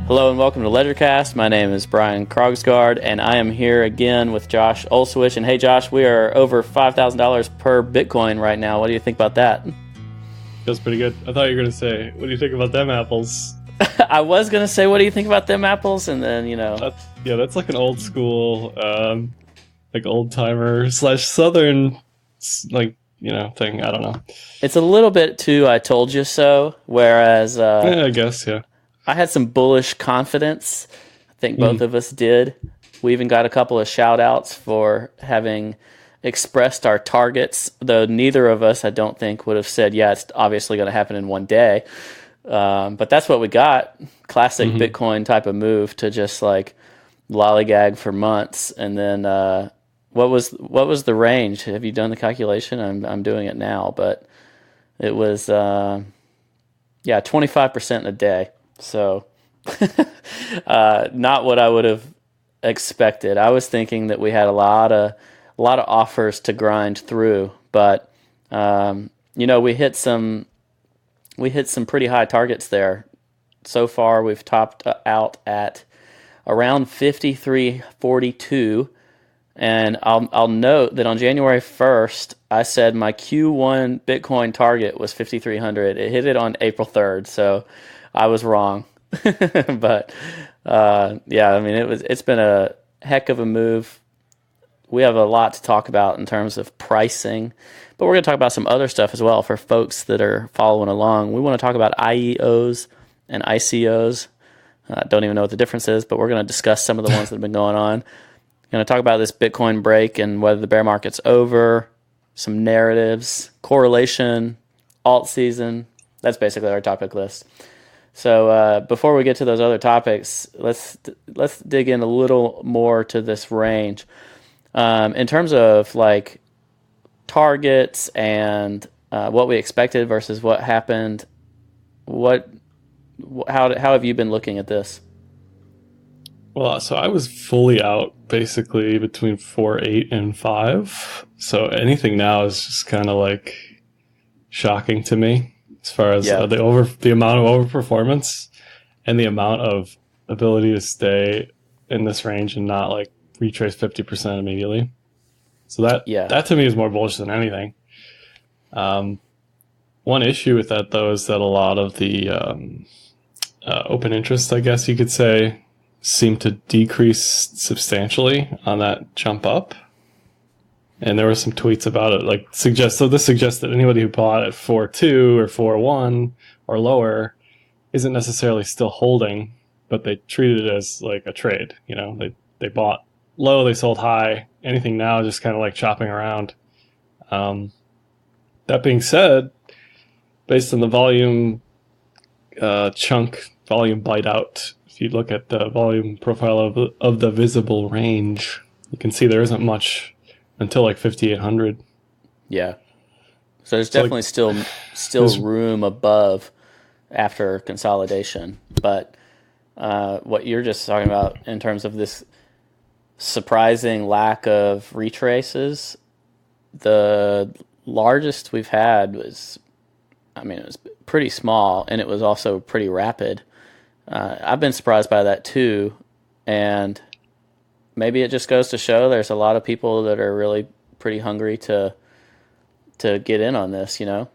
Hello and welcome to LedgerCast. My name is Brian Krogsgaard, and I am here again with Josh Olsowich. And hey, Josh, we are over $5,000 per Bitcoin right now. What do you think about that? Feels pretty good. I thought you were going to say, what do you think about them apples? I was going to say, what do you think about them apples? And then, That's like an old school, like old timer / Southern, thing. I don't know. It's a little bit too I told you so, whereas I guess, yeah. I had some bullish confidence. I think both of us did. We even got a couple of shout outs for having expressed our targets, though neither of us, I don't think, would have said, yeah, it's obviously going to happen in one day. But that's what we got. Classic Bitcoin type of move to just like lollygag for months. And then what was the range? Have you done the calculation? I'm doing it now, but it was 25% in a day. So not what I would have expected. I was thinking that we had a lot of offers to grind through, but we hit some pretty high targets there. So far we've topped out at around 53.42, and I'll note that on January 1st I said my Q1 Bitcoin target was 5,300. It hit it on April 3rd, so I was wrong. But it's been a heck of a move. We have a lot to talk about in terms of pricing, but we're going to talk about some other stuff as well for folks that are following along. We want to talk about IEOs and ICOs. Don't even know what the difference is, but we're going to discuss some of the ones that have been going on. Going to talk about this Bitcoin break and whether the bear market's over, some narratives, correlation, alt season. That's basically our topic list. So before we get to those other topics, let's dig in a little more to this range. In terms of like targets and what we expected versus what happened, how have you been looking at this? Well, so I was fully out basically between 4.8 and 5. So anything now is just kind of like shocking to me as far as the amount of overperformance and the amount of ability to stay in this range and not like retrace 50% immediately. So that to me is more bullish than anything. One issue with that though is that a lot of the open interest, I guess you could say, seem to decrease substantially on that jump up. And there were some tweets about it, this suggests that anybody who bought at 4.2 or 4.1 or lower isn't necessarily still holding, but they treated it as like a trade. They bought low, they sold high. Anything now just kind of like chopping around. That being said, based on the volume volume bite out, if you look at the volume profile of the visible range, you can see there isn't much until like 5,800. Yeah. So there's definitely still room above after consolidation. But what you're just talking about in terms of this surprising lack of retraces, the largest we've had was, it was pretty small, and it was also pretty rapid. I've been surprised by that too, and maybe it just goes to show there's a lot of people that are really pretty hungry to get in on this, maybe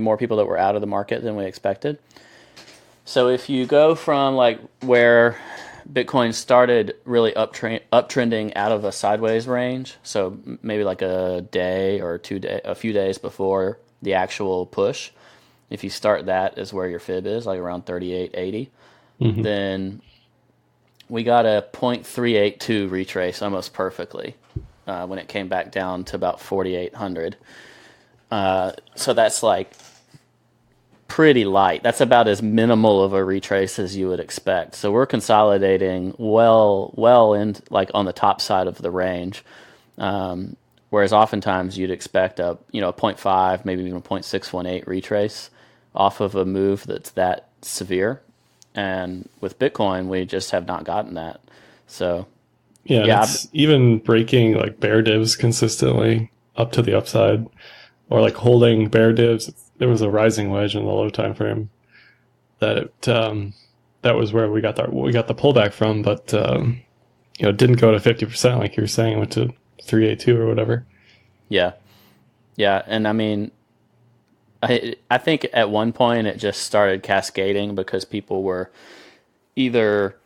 more people that were out of the market than we expected. So if you go from like where Bitcoin started really uptrending out of a sideways range, so maybe like a day or a few days before the actual push, if you start that as where your fib is, like around 38.80, then we got a 0.382 retrace almost perfectly when it came back down to about 4,800. So that's like pretty light. That's about as minimal of a retrace as you would expect. So we're consolidating well in like on the top side of the range. Whereas oftentimes you'd expect a 0.5, maybe even a 0.618 retrace off of a move that's that severe. And with Bitcoin, we just have not gotten that. So it's even breaking like bear divs consistently up to the upside, or like holding bear divs. There was a rising wedge in the low time frame that that was where we got the pullback from, but it didn't go to 50% like you were saying. It went to 382 or whatever. Yeah, yeah, and I mean, I think at one point it just started cascading because people were either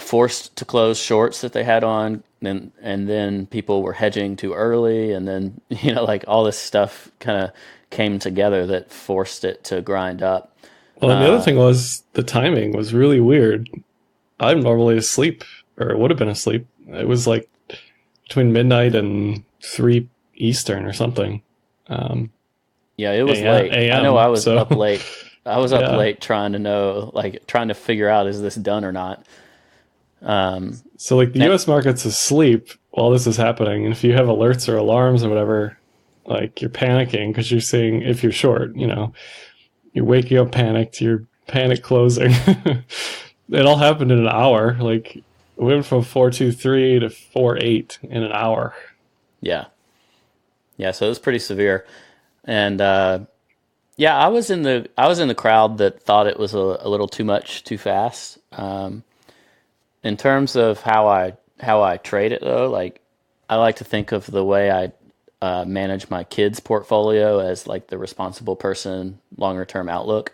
forced to close shorts that they had on, and then people were hedging too early, and then like all this stuff kind of came together that forced it to grind up. Well, and the other thing was the timing was really weird. I'm normally asleep, or would have been asleep. It was like between midnight and 3 Eastern or something. Yeah, it was AM, late. I know I was so up late. I was up yeah. late trying to know, like trying to figure out, is this done or not? So like the And US market's asleep while this is happening, and if you have alerts or alarms or whatever, like you're panicking because you're seeing if you're short, you're waking up panicked, you're panic closing. It all happened in an hour. Like it went from 423 to 48 in an hour. yeah, yeah, so it was pretty severe. And yeah, I was in the crowd that thought it was a little too much, too fast. In terms of how I trade it though, like I like to think of the way I manage my kids' portfolio as like the responsible person, longer term outlook.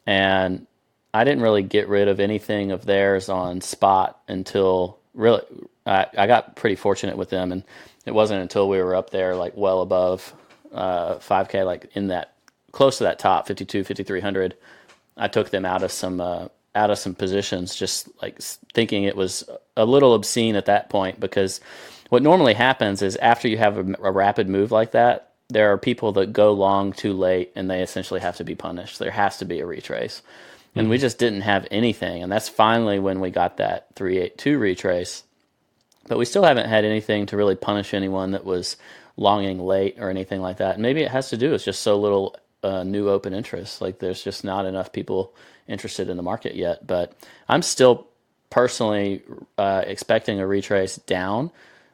And I didn't really get rid of anything of theirs on spot until really I got pretty fortunate with them, and it wasn't until we were up there like well above 5K, like in that close to that top 52, 5300. I took them out of some positions, just like thinking it was a little obscene at that point. Because what normally happens is after you have a rapid move like that, there are people that go long too late, and they essentially have to be punished. There has to be a retrace, and we Mm-hmm. just didn't have anything. And that's finally when we got that 382 retrace. But we still haven't had anything to really punish anyone that was longing late or anything like that. And maybe it has to do with just so little new open interest. Like there's just not enough people interested in the market yet. But I'm still personally expecting a retrace down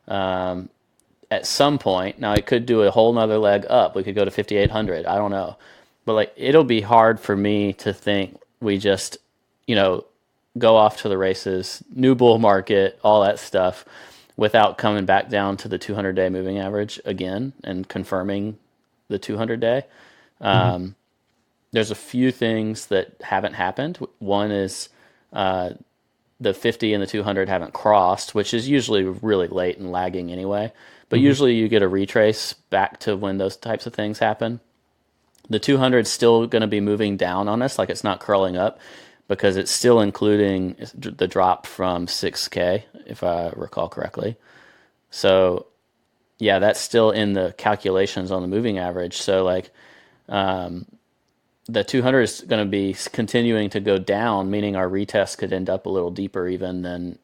at some point. Now it could do a whole nother leg up. We could go to 5,800. I don't know. But like it'll be hard for me to think we just, you know, go off to the races, new bull market, all that stuff, without coming back down to the 200-day moving average again and confirming the 200-day. Mm-hmm. There's a few things that haven't happened. One is the 50 and the 200 haven't crossed, which is usually really late and lagging anyway. But Mm-hmm. usually you get a retrace back to when those types of things happen. The 200 is still going to be moving down on us, like it's not curling up, because it's still including the drop from 6K, if I recall correctly. So yeah, that's still in the calculations on the moving average. So like the 200 is going to be continuing to go down, meaning our retest could end up a little deeper even than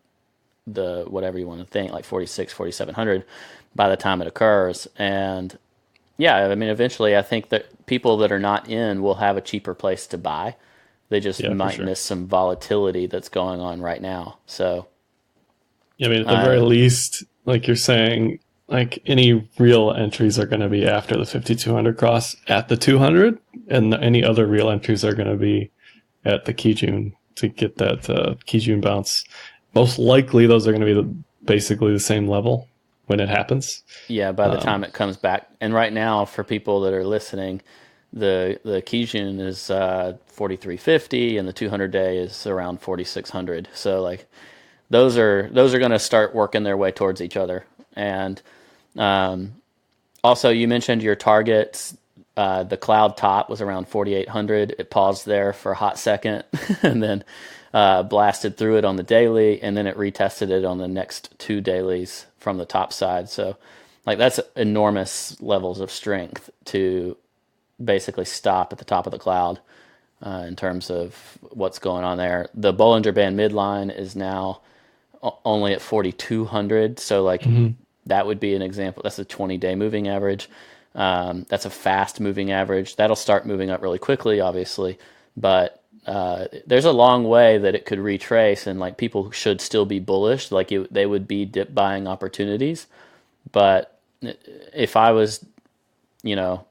the whatever you want to think, like 46, 4,700 by the time it occurs. And yeah, I mean, eventually I think that people that are not in will have a cheaper place to buy. They just Yeah, for might sure. miss some volatility that's going on right now. So, Yeah, I mean, at the very uh, least, like you're saying, like any real entries are going to be after the 5,200 cross at the 200, and any other real entries are going to be at the Kijun to get that Kijun bounce. Most likely, those are going to be basically the same level when it happens. yeah, by the time Um, it comes back. And right now, for people that are listening, the Kijun is 4350, and the 200-day is around 4600. So like those are going to start working their way towards each other. And also, you mentioned your targets. The cloud top was around 4,800. It paused there for a hot second, and then blasted through it on the daily, and then it retested it on the next two dailies from the top side. So, like that's enormous levels of strength to basically stop at the top of the cloud in terms of what's going on there. The Bollinger Band midline is now only at 4,200. So like mhm. that would be an example. That's a 20-day moving average. That's a fast moving average. That'll start moving up really quickly, obviously, but there's a long way that it could retrace, and like people should still be bullish. Like they would be dip buying opportunities. But if I was, you know,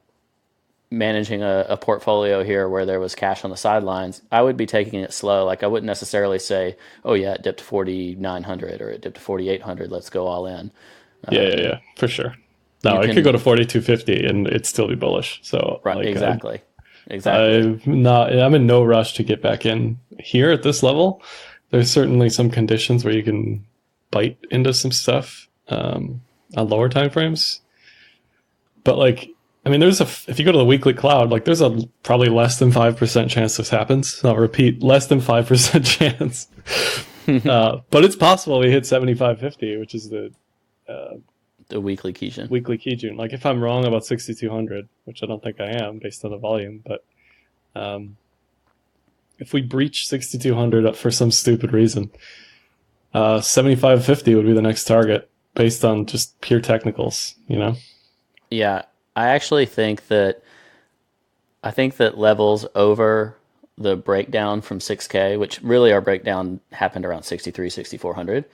managing a portfolio here where there was cash on the sidelines, I would be taking it slow. Like I wouldn't necessarily say, "Oh yeah, it dipped 4,900 or it dipped to 4,800. Let's go all in." Yeah, for sure. You No, it could go can to 4250 and it'd still be bullish. So right like exactly, exactly. I'm in no rush to get back in here at this level. There's certainly some conditions where you can bite into some stuff on lower time frames. But like, I mean, if you go to the weekly cloud, like there's a probably less than 5% chance this happens. I'll repeat, less than 5% chance. But it's possible we hit 7550, which is The weekly Keynesian. weekly Kijun. Like if I'm wrong about 6200, which I don't think I am based on the volume, but if we breach 6200 for some stupid reason, 7550 would be the next target based on just pure technicals, you know? Yeah, I actually think that levels over the breakdown from 6K, which really our breakdown happened around 63, 6400.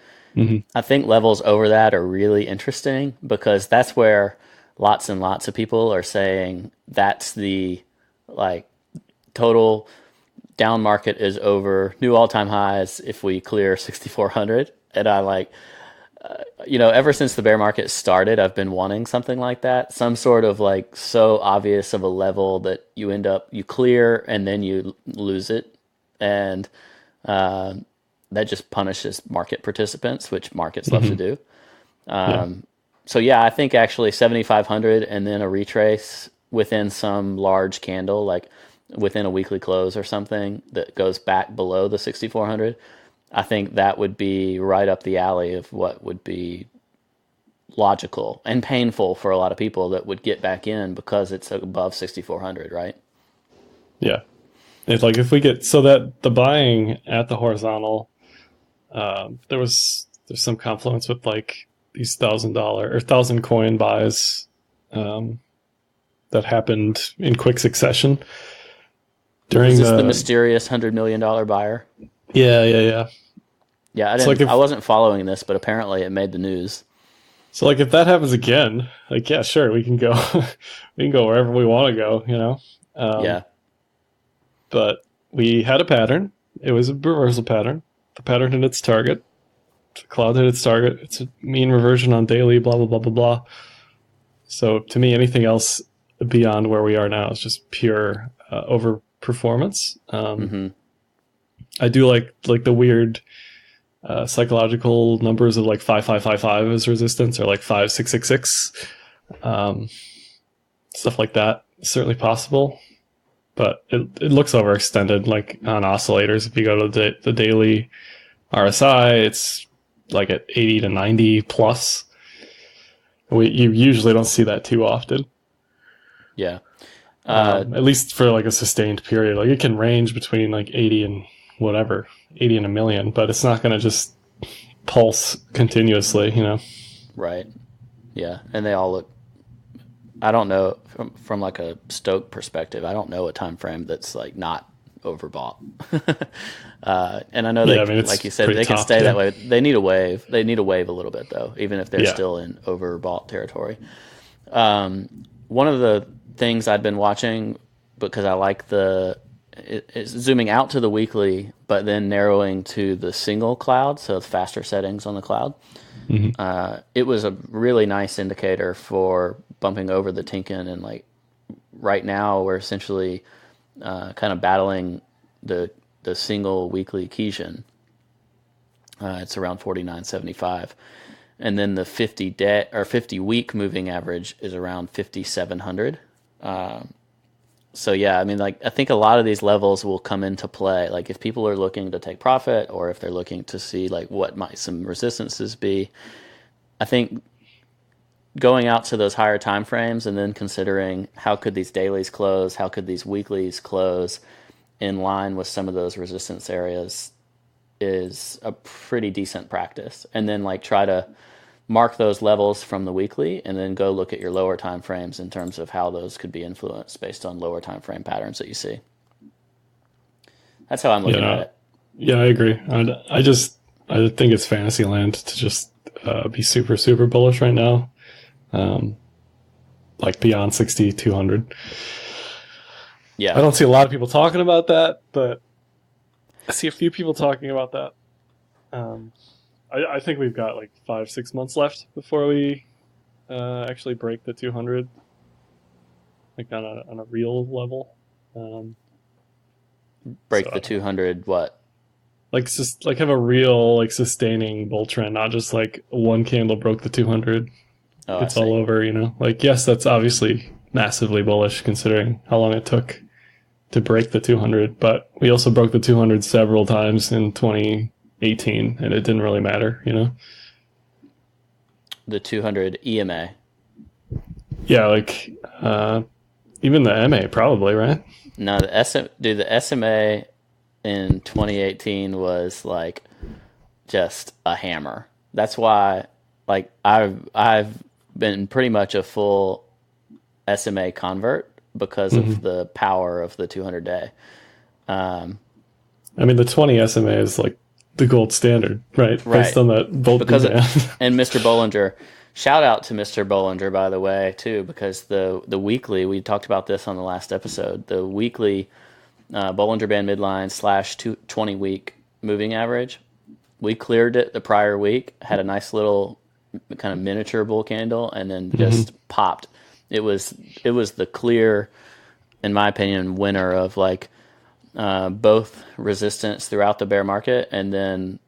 I think levels over that are really interesting because that's where lots and lots of people are saying that's the like total down market is over, new all-time highs if we clear 6400. And I like, ever since the bear market started, I've been wanting something like that, some sort of like so obvious of a level that you clear and then you lose it. And that just punishes market participants, which markets love to do. So yeah, I think actually 7,500 and then a retrace within some large candle, like within a weekly close or something that goes back below the 6,400. I think that would be right up the alley of what would be logical and painful for a lot of people that would get back in because it's above 6,400, right? Yeah. It's like if we get so that the buying at the horizontal, there's some confluence with like these $1,000 or 1,000 coin buys that happened in quick succession during Is this the mysterious $100 million buyer? Yeah. Yeah, I wasn't following this, but apparently it made the news. So like if that happens again, like yeah, sure, we can go we can go wherever we want to go, you know. Yeah. But we had a pattern. It was a reversal pattern. The pattern hit its target. The cloud hit its target. It's a mean reversion on daily, blah, blah, blah, blah, blah. So to me, anything else beyond where we are now is just pure overperformance. I do like the weird psychological numbers of like 5555 as resistance or like 5666. Stuff like that is certainly possible. But it looks overextended, like on oscillators. If you go to the daily RSI, it's like at 80 to 90 plus. You usually don't see that too often. Yeah. At least for like a sustained period. Like it can range between like 80 and whatever, 80 and a million, but it's not going to just pulse continuously, you know? Right. Yeah. And they all look, I don't know from like a stoke perspective, I don't know a time frame that's like not overbought. And I know like you said, they can stay that way. They need a wave. They need a wave a little bit though, even if they're still in overbought territory. One of the things I'd been watching because I like it's zooming out to the weekly, but then narrowing to the single cloud, so faster settings on the cloud. It was a really nice indicator for bumping over the Tinkin, and like right now we're essentially kind of battling the single weekly Keynesian. It's around 49.75, and then the 50 week moving average is around 5,700. So yeah, I mean, like I think a lot of these levels will come into play. Like if people are looking to take profit, or if they're looking to see like what might some resistances be, I think going out to those higher time frames and then considering how could these dailies close, how could these weeklies close in line with some of those resistance areas is a pretty decent practice. And then like try to mark those levels from the weekly and then go look at your lower time frames in terms of how those could be influenced based on lower time frame patterns that you see. That's how I'm looking at it. Yeah, I agree. I think it's fantasy land to just be super, super bullish right now. Like beyond 6,200. I don't see a lot of people talking about that, but I see a few people talking about that. I think we've got like 5-6 months left before we actually break the 200, like on a real level. Break the 200 what? Like have a real like sustaining bull trend, not just like one candle broke the 200. Oh, it's all over, Like, yes, that's obviously massively bullish considering how long it took to break the 200, but we also broke the 200 several times in 2018, and it didn't really matter, The 200 EMA. Yeah, like even the MA probably, right? No, the SMA in 2018 was like just a hammer. That's why, like, I've been pretty much a full SMA convert because of the power of the 200 day. I mean, the 20 SMA is like the gold standard, right? Based on that bolt because and Mr. Bollinger, shout out to Mr. Bollinger, by the way, too, because the weekly, we talked about this on the last episode, the weekly Bollinger Band midline / 20 week moving average, we cleared it the prior week, had a nice little kind of miniature bull candle, and then just popped. It was the clear, in my opinion, winner of like both resistance throughout the bear market, and then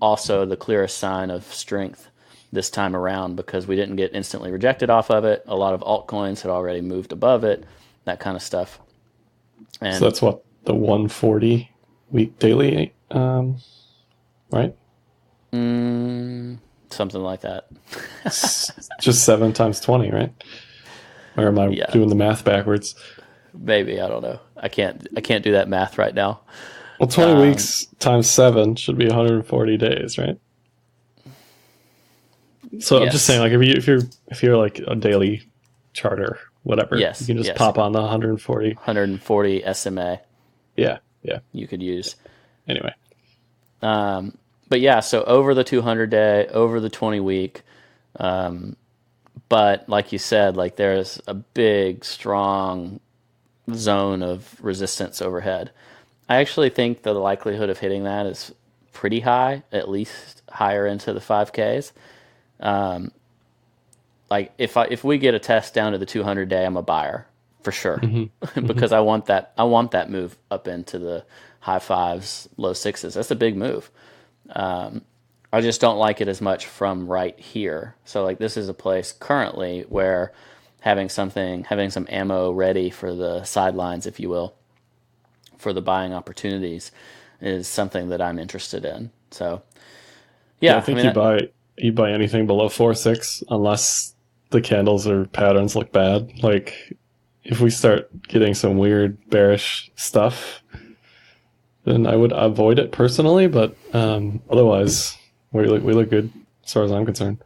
also the clearest sign of strength this time around, because we didn't get instantly rejected off of it. A lot of altcoins had already moved above it, that kind of stuff. And so that's what, the 140 week daily, right? Something like that. Just 7 times 20, right? Or am I doing the math backwards? Maybe, I don't know. I can't do that math right now. Well, 20 weeks times 7 should be 140 days, right? So I'm just saying, like, if you're like a daily charter, whatever, you can just pop on the 140 SMA. Yeah. You could use. Anyway. But yeah, so over the 200 day, over the 20 week, but like you said, like there's a big, strong zone of resistance overhead. I actually think the likelihood of hitting that is pretty high, at least higher into the 5Ks. Like if we get a test down to the 200 day, I'm a buyer for sure, because I want that move up into the high 5s, low 6s. That's a big move. I just don't like it as much from right here. So like this is a place currently where having some ammo ready for the sidelines, if you will, for the buying opportunities, is something that I'm interested in. So yeah, I think you buy anything below 4-6 unless the candles or patterns look bad. Like if we start getting some weird bearish stuff, then I would avoid it personally, but otherwise we look good as far as I'm concerned.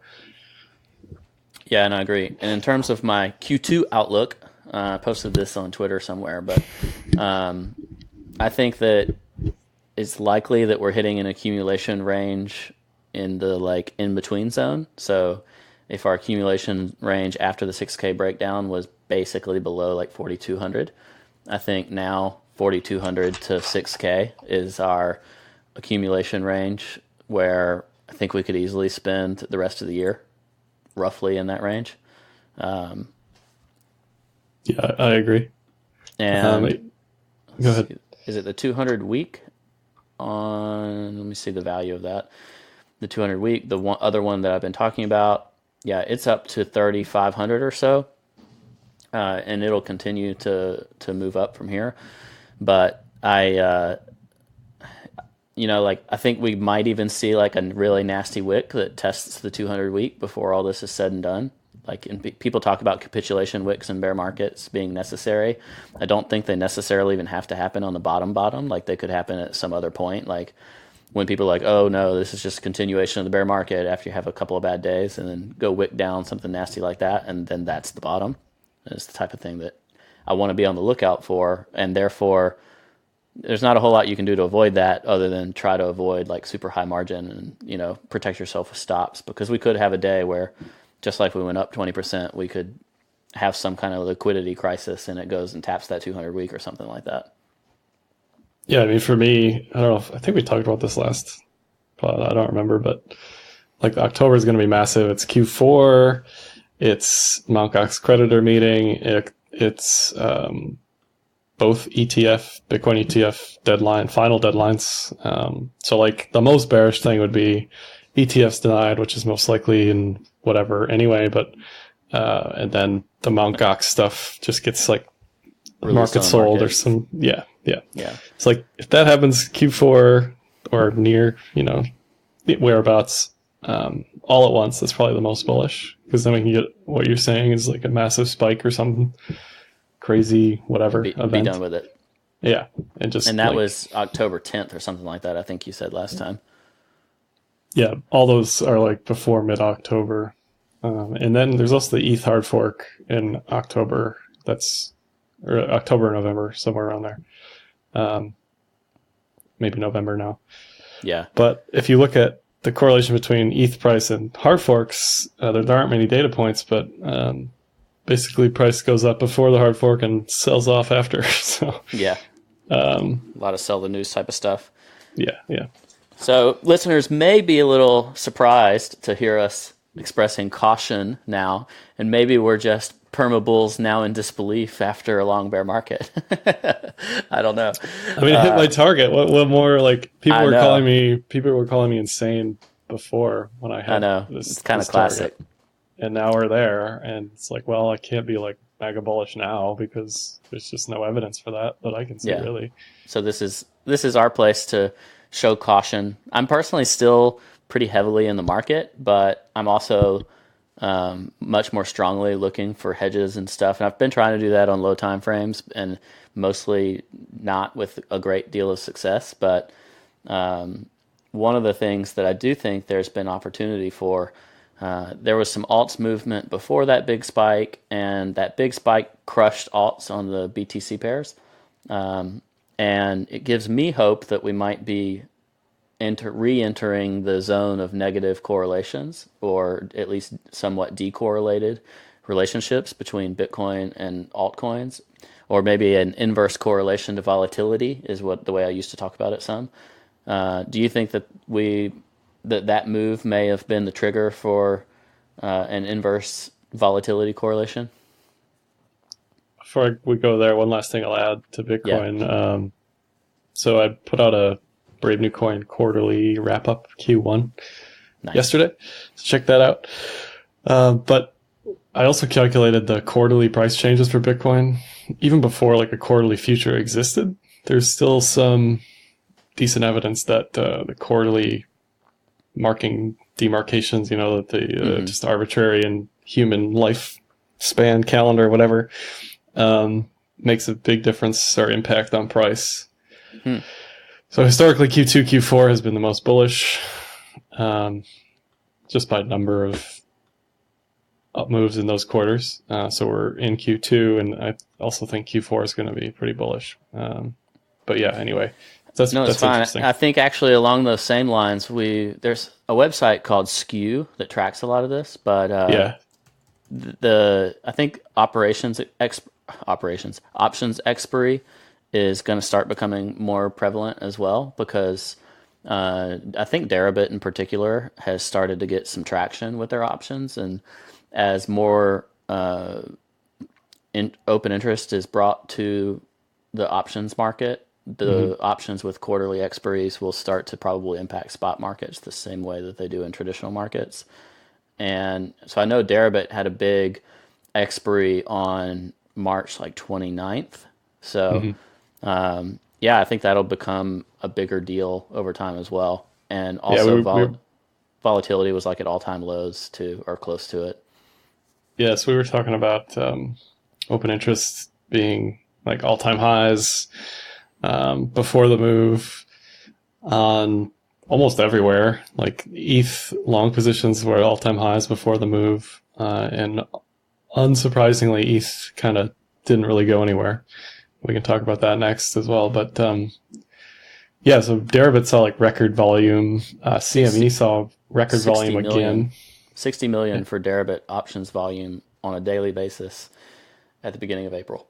Yeah, and I agree. And in terms of my Q2 outlook, I posted this on Twitter somewhere, but I think that it's likely that we're hitting an accumulation range in the like in between zone. So if our accumulation range after the 6K breakdown was basically below like 4,200, I think now 4,200 to 6K is our accumulation range, where I think we could easily spend the rest of the year roughly in that range. Yeah, I agree. And go ahead. Is it the 200 week on, let me see the value of that. The 200 week, the other one that I've been talking about, yeah, it's up to 3,500 or so. And it'll continue to move up from here. But I think we might even see like a really nasty wick that tests the 200 week before all this is said and done. Like, people talk about capitulation wicks in bear markets being necessary. I don't think they necessarily even have to happen on the bottom. Like, they could happen at some other point. Like, when people are like, oh no, this is just a continuation of the bear market after you have a couple of bad days, and then go wick down something nasty like that, and then that's the bottom. It's the type of thing that I want to be on the lookout for, and therefore there's not a whole lot you can do to avoid that other than try to avoid like super high margin and, protect yourself with stops, because we could have a day where, just like we went up 20%, we could have some kind of liquidity crisis and it goes and taps that 200 week or something like that. Yeah, I mean, for me, I don't know. I think we talked about this last pod. I don't remember, but like October is going to be massive. It's Q4. It's Mt. Gox creditor meeting. It's both Bitcoin ETF deadline, final deadlines. So like the most bearish thing would be ETFs denied, which is most likely in whatever anyway. But and then the Mt. Gox stuff just gets like market sold or some yeah. It's like if that happens Q4 or near whereabouts all at once, that's probably the most bullish, because then we can get what you're saying is like a massive spike or something crazy whatever be done with it. Yeah, and that was October 10th or something like that, I think you said last time. Yeah, all those are like before mid-October. And then there's also the ETH hard fork in October. Or October or November, somewhere around there. Maybe November now. Yeah. But if you look at the correlation between ETH price and hard forks, there aren't many data points, but basically price goes up before the hard fork and sells off after. So yeah. A lot of sell the news type of stuff. Yeah. So listeners may be a little surprised to hear us expressing caution now, and maybe we're just perma bulls now in disbelief after a long bear market. I don't know. I mean, I hit my target. What more? Like people were calling me insane before when I had. I know. It's kind of classic. Target. And now we're there, and it's like, well, I can't be like mega bullish now because there's just no evidence for that I can see really. So this is our place to show caution. I'm personally still pretty heavily in the market, but I'm also much more strongly looking for hedges and stuff. And I've been trying to do that on low time frames and mostly not with a great deal of success. But one of the things that I do think there's been opportunity for, there was some alts movement before that big spike, and that big spike crushed alts on the BTC pairs. And it gives me hope that we might be re-entering the zone of negative correlations, or at least somewhat decorrelated relationships between Bitcoin and altcoins, or maybe an inverse correlation to volatility is the way I used to talk about it some. Do you think that that move may have been the trigger for an inverse volatility correlation? Before we go there, one last thing I'll add to Bitcoin. Yeah. So I put out a Brave New Coin quarterly wrap-up Q1 yesterday. So check that out. But I also calculated the quarterly price changes for Bitcoin. Even before like a quarterly future existed, there's still some decent evidence that the quarterly marking demarcations, that the just arbitrary and human lifespan calendar, whatever, makes a big difference or impact on price. So historically, Q2, Q4 has been the most bullish, just by number of up moves in those quarters. So we're in Q2, and I also think Q4 is going to be pretty bullish. But yeah, anyway, that's fine. Interesting. I think actually along those same lines, there's a website called Skew that tracks a lot of this, but I think options expiry is going to start becoming more prevalent as well, because I think Deribit in particular has started to get some traction with their options, and as more open interest is brought to the options market, the options with quarterly expiries will start to probably impact spot markets the same way that they do in traditional markets. And so I know Deribit had a big expiry on March 29th. So I think that'll become a bigger deal over time as well. And also volatility was at all-time lows too, or close to it. Yes, we were talking about open interest being all-time highs before the move on almost everywhere. ETH long positions were at all-time highs before the move, and unsurprisingly, ETH kind of didn't really go anywhere. We can talk about that next as well. But so Deribit saw record volume. CME saw record volume again. 60 million for Deribit options volume on a daily basis at the beginning of April.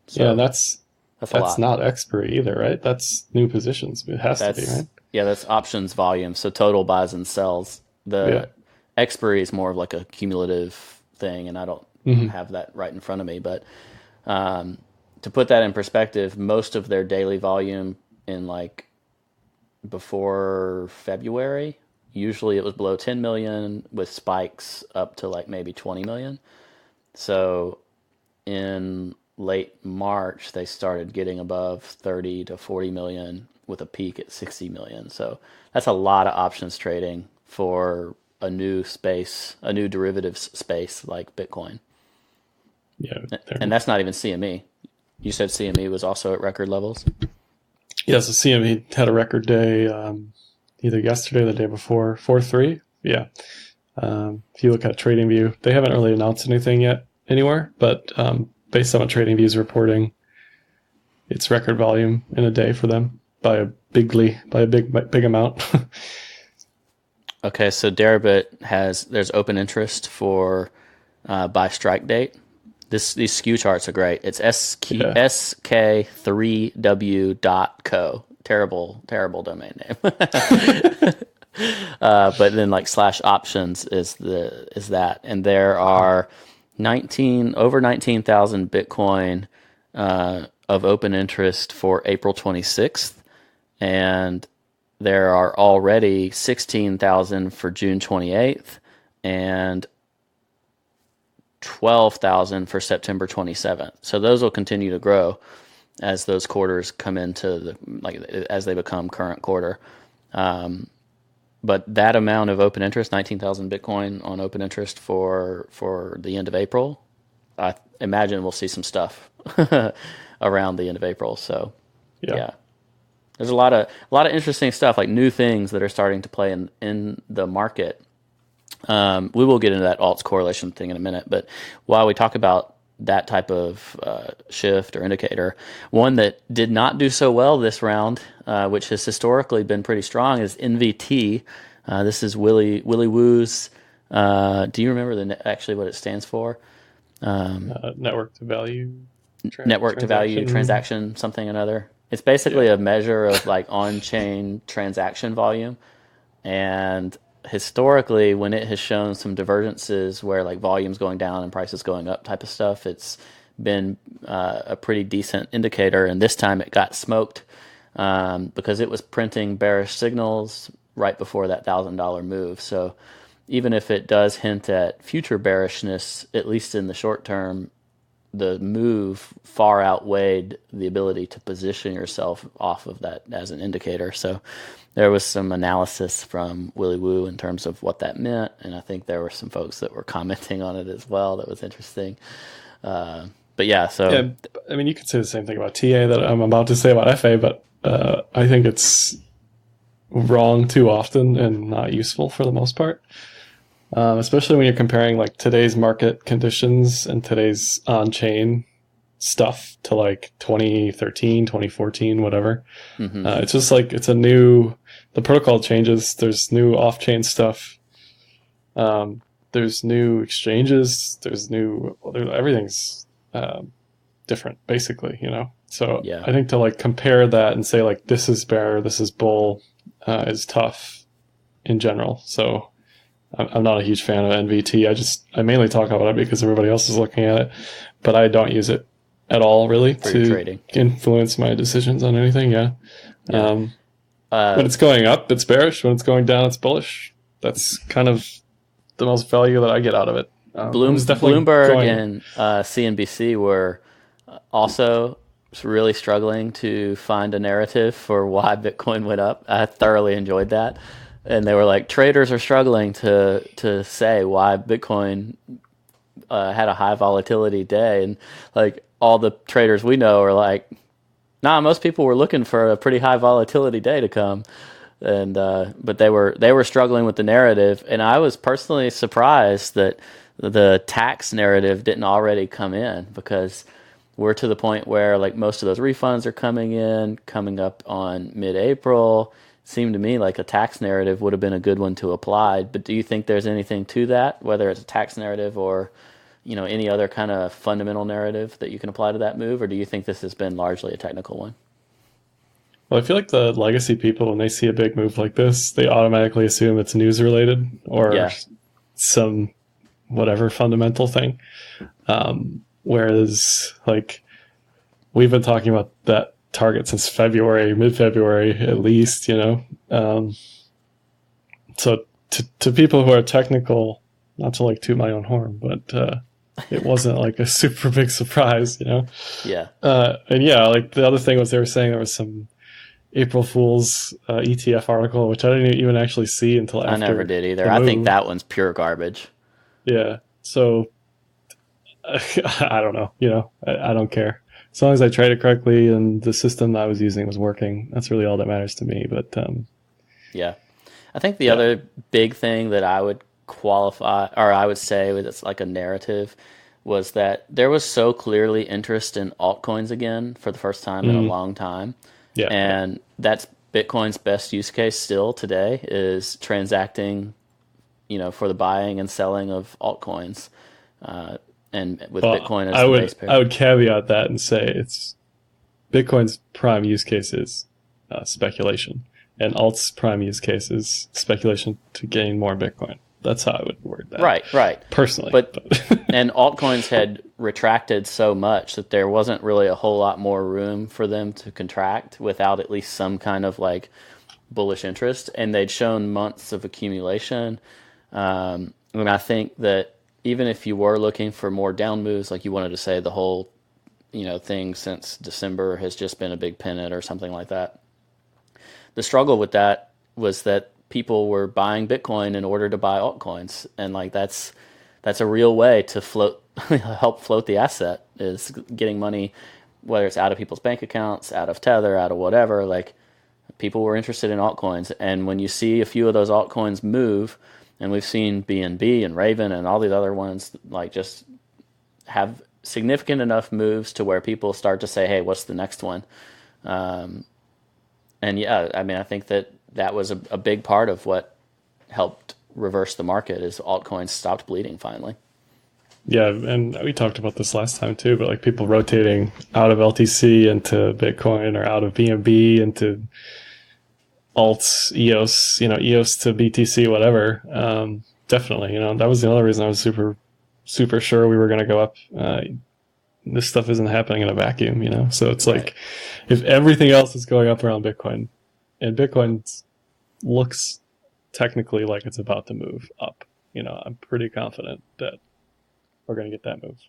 Yeah, So that's a that's lot. not expiry either, right? That's new positions. It has to be, That's right? yeah, that's options volume. So total buys and sells. Yeah. The expiry is more of like a cumulative thing, and I don't Hmm. have that right in front of me. But to put that in perspective, most of their daily volume in like before February, usually it was below 10 million with spikes up to like maybe 20 million. So in late March, they started getting above 30 to 40 million with a peak at 60 million. So that's a lot of options trading for a new space, a new derivatives space like Bitcoin. Yeah. And that's not even CME. You said CME was also at record levels. Yeah, so CME had a record day either yesterday or the day before, 4-3. Yeah. If you look at TradingView, they haven't really announced anything yet anywhere, but based on what TradingView's reporting, it's record volume in a day for them by a big amount. Okay, so Deribit there's open interest for by strike date. These skew charts are great. It's Yeah. sk3w.co. Terrible domain name. But then like slash options is that, and there are 19,000 Bitcoin of open interest for April 26th, and there are already 16,000 for June 28th, and 12,000 for September 27th. So those will continue to grow as those quarters come into as they become current quarter. But that amount of open interest, 19,000 Bitcoin on open interest for the end of April, I imagine we'll see some stuff around the end of April. So yeah. There's a lot of interesting stuff, like new things that are starting to play in the market. We will get into that alts correlation thing in a minute, but while we talk about that type of shift or indicator, one that did not do so well this round, which has historically been pretty strong, is NVT. This is Willy Woo's. Do you remember actually what it stands for? Network to value. Network to value transaction something or another. It's basically a measure of like on-chain transaction volume, and historically, when it has shown some divergences where like volumes going down and prices going up type of stuff, it's been a pretty decent indicator. And this time it got smoked because it was printing bearish signals right before that $1,000 move. So even if it does hint at future bearishness, at least in the short term, the move far outweighed the ability to position yourself off of that as an indicator. So there was some analysis from Willy Woo in terms of what that meant, and I think there were some folks that were commenting on it as well. That was interesting. But yeah, so yeah, I mean, you could say the same thing about TA that I'm about to say about FA, but I think it's wrong too often and not useful for the most part. Especially when you're comparing like today's market conditions and today's on-chain stuff to like 2013, 2014, whatever. Mm-hmm. It's just like the protocol changes. There's new off-chain stuff. There's new exchanges. Everything's different, basically, you know? So Yeah. I think to like compare that and say like this is bear, this is bull is tough in general. So I'm not a huge fan of NVT. I mainly talk about it because everybody else is looking at it, but I don't use it at all really to trading. Influence my decisions on anything. Yeah. Yeah. When it's going up, it's bearish. When it's going down, it's bullish. That's kind of the most value that I get out of it. Bloomberg and CNBC were also really struggling to find a narrative for why Bitcoin went up. I thoroughly enjoyed that. And they were like, traders are struggling to say why Bitcoin had a high volatility day. And like all the traders we know are like, nah, most people were looking for a pretty high volatility day to come. And but they were struggling with the narrative. And I was personally surprised that the tax narrative didn't already come in, because we're to the point where like most of those refunds are coming up on mid-April. Seemed to me like a tax narrative would have been a good one to apply. But do you think there's anything to that, whether it's a tax narrative or any other kind of fundamental narrative that you can apply to that move, or do you think this has been largely a technical one? Well, I feel like the legacy people, when they see a big move like this, they automatically assume it's news related or Yeah, some whatever fundamental thing. Whereas, like, we've been talking about that target since February, mid February at least, you know. So to people who are technical, not to like toot my own horn, but it wasn't like a super big surprise, you know. yeah, And yeah, like the other thing was they were saying there was some April Fool's ETF article, which I didn't even actually see until I never after did either. the I think move. that one's pure garbage. Yeah, so I don't know. You know, I don't care as long as I tried it correctly and the system I was using was working. That's really all that matters to me. But Yeah. I think the yeah, other big thing that I would qualify, or I would say it's like a narrative, was that there was so clearly interest in altcoins again for the first time in a mm, long time. yeah, yeah. And that's Bitcoin's best use case still today is transacting, for the buying and selling of altcoins. And with Well, Bitcoin as the base I pair. would caveat that and say it's Bitcoin's prime use case is speculation, and alt's prime use case is speculation to gain more Bitcoin. That's how I would word that Right, right. personally. But But and altcoins had retracted so much that there wasn't really a whole lot more room for them to contract without at least some kind of like bullish interest. And they'd shown months of accumulation. And I think that even if you were looking for more down moves, like you wanted to say the whole thing since December has just been a big pennant or something like that. The struggle with that was that people were buying Bitcoin in order to buy altcoins, and like that's a real way to float help float the asset is getting money, whether it's out of people's bank accounts, out of Tether, out of whatever. Like people were interested in altcoins, and when you see a few of those altcoins move, and we've seen BNB and Raven and all these other ones like just have significant enough moves to where people start to say, "Hey, what's the next one?" And yeah, I mean, I think that was a big part of what helped reverse the market is altcoins stopped bleeding finally. yeah, and we talked about this last time too. But like people rotating out of LTC into Bitcoin or out of BNB into alts, EOS, you know, EOS to BTC, whatever. Definitely, you know, that was the other reason I was super sure we were going to go up. This stuff isn't happening in a vacuum, you know? So it's Right. like if everything else is going up around Bitcoin and Bitcoin looks technically like it's about to move up, you know, I'm pretty confident that we're going to get that move.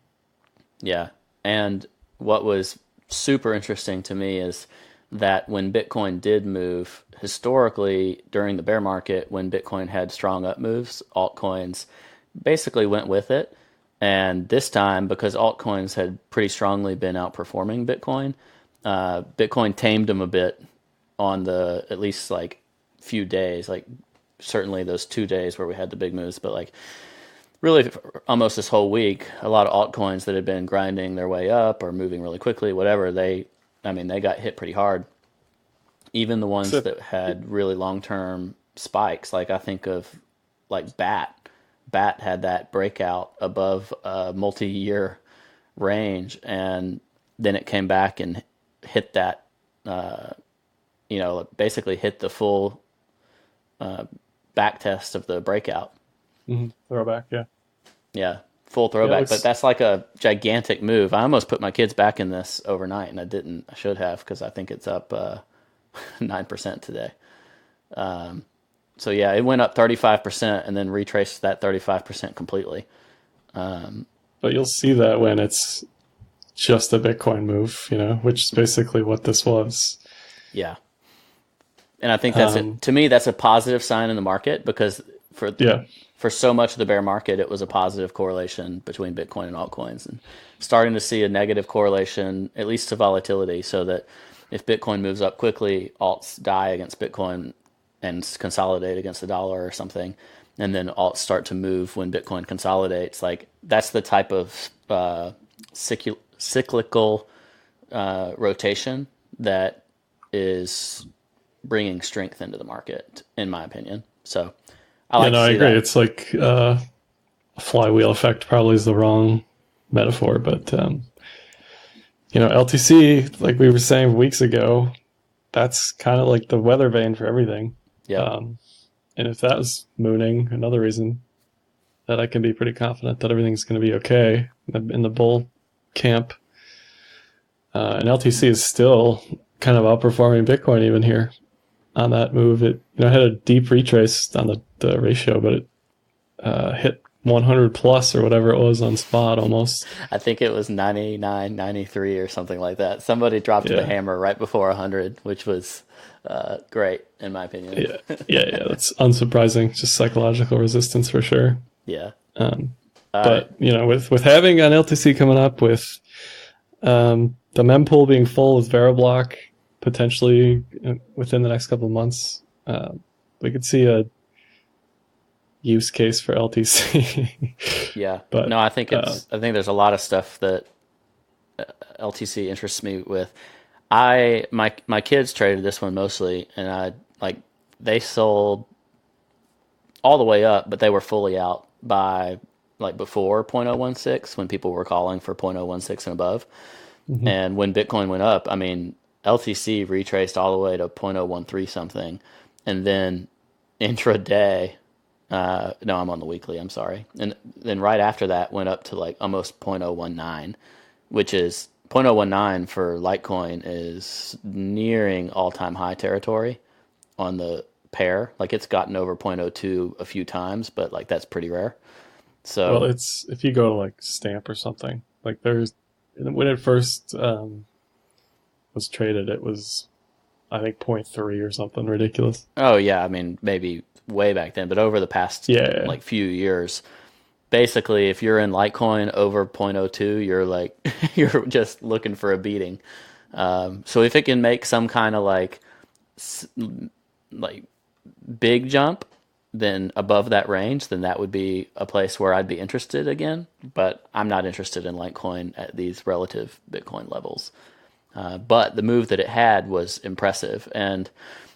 Yeah. And what was super interesting to me is that when Bitcoin did move, historically during the bear market, when Bitcoin had strong up moves, altcoins basically went with it. And this time, because altcoins had pretty strongly been outperforming Bitcoin, Bitcoin tamed them a bit on the at least like few days, like certainly those 2 days where we had the big moves, but like really almost this whole week, a lot of altcoins that had been grinding their way up or moving really quickly, whatever, I mean, they got hit pretty hard. Even the ones So, that had really long-term spikes, like I think of like BAT. BAT had that breakout above a multi-year range, and then it came back and hit that, basically hit the full back test of the breakout. throwback, yeah. Yeah, full Yeah, it throwback. But looks, that's like a gigantic move. I almost put my kids back in this overnight, and I didn't. I should have because I think it's up 9% today. So yeah, it went up 35% and then retraced that 35% completely. but you'll see that when it's just a Bitcoin move, you know, which is basically what this was. Yeah, and I think that's it. Um, To me, that's a positive sign in the market because for yeah, for so much of the bear market, it was a positive correlation between Bitcoin and altcoins, and starting to see a negative correlation, at least to volatility, so that if Bitcoin moves up quickly, alts die against Bitcoin and consolidate against the dollar or something, and then alts start to move when Bitcoin consolidates. Like that's the type of cyclical rotation that is bringing strength into the market, in my opinion. So I yeah, like to no, I see agree. that. It's like flywheel effect probably is the wrong metaphor, but LTC, like we were saying weeks ago, that's kind of like the weather vane for everything. Yep. And if that was mooning, another reason that I can be pretty confident that everything's going to be okay in the bull camp. And LTC is still kind of outperforming Bitcoin even here on that move. It had a deep retrace on the ratio, but it hit 100 plus or whatever it was on spot almost. I think it was 99, 93 or something like that. Somebody dropped the hammer right before 100, which was great in my opinion. Yeah. That's unsurprising. Just psychological resistance for sure. Yeah. But with having an LTC coming up, with the mempool being full with Veriblock potentially within the next couple of months, we could see a use case for LTC. Yeah. But no, I think there's a lot of stuff that LTC interests me with. My kids traded this one mostly, and they sold all the way up, but they were fully out by before 0.016 when people were calling for 0.016 and above. Mm-hmm. And when Bitcoin went up, I mean, LTC retraced all the way to 0.013 something, and then intraday. No, I'm on the weekly. I'm sorry. And then right after that went up to almost 0.019, which is 0.019 for Litecoin is nearing all-time high territory on the pair. It's gotten over 0.02 a few times, but that's pretty rare. So well, it's if you go to Stamp or something, there's when it first was traded, it was I think 0.3 or something ridiculous. Oh yeah, I mean maybe way back then, but over the past few years, basically if you're in Litecoin over 0.02, you're you're just looking for a beating. So if it can make some kind of big jump then above that range, then that would be a place where I'd be interested again. But I'm not interested in Litecoin at these relative Bitcoin levels. But the move that it had was impressive. And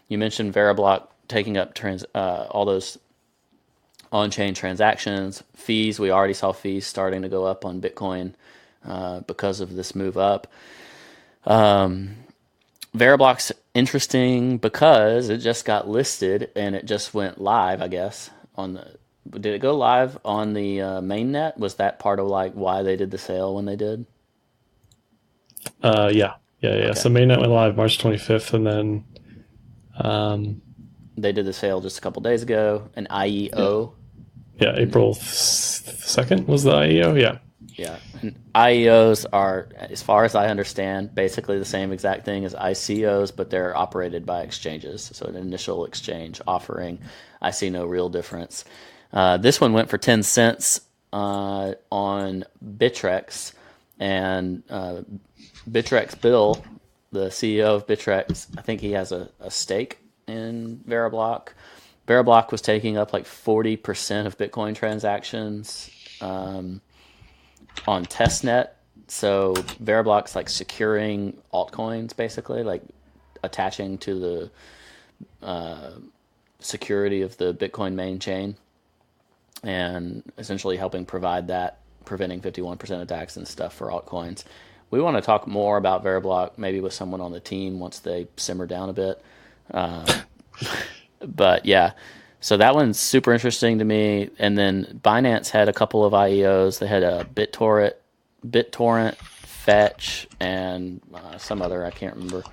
you mentioned Veriblock taking up all those on-chain transactions, fees. We already saw fees starting to go up on Bitcoin because of this move up. Veriblock's interesting because it just got listed and it just went live, I guess. Did it go live on the mainnet? Was that part of why they did the sale when they did? Yeah. Okay. So mainnet went live March 25th, and then they did the sale just a couple days ago. An IEO. Yeah, April 2nd was the IEO. Yeah. Yeah, and IEOs are, as far as I understand, basically the same exact thing as ICOs, but they're operated by exchanges. So an initial exchange offering, I see no real difference. This one went for 10 cents on Bittrex, and Bittrex Bill, the CEO of Bittrex, I think he has a stake in Veriblock. Veriblock was taking up 40% of Bitcoin transactions on testnet. So Veriblock's securing altcoins, basically, attaching to the security of the Bitcoin main chain, and essentially helping provide that, preventing 51% attacks and stuff for altcoins. We want to talk more about Veriblock, maybe with someone on the team once they simmer down a bit. But yeah, so that one's super interesting to me. And then Binance had a couple of IEOs. They had a BitTorrent, Fetch, and some other, I can't remember.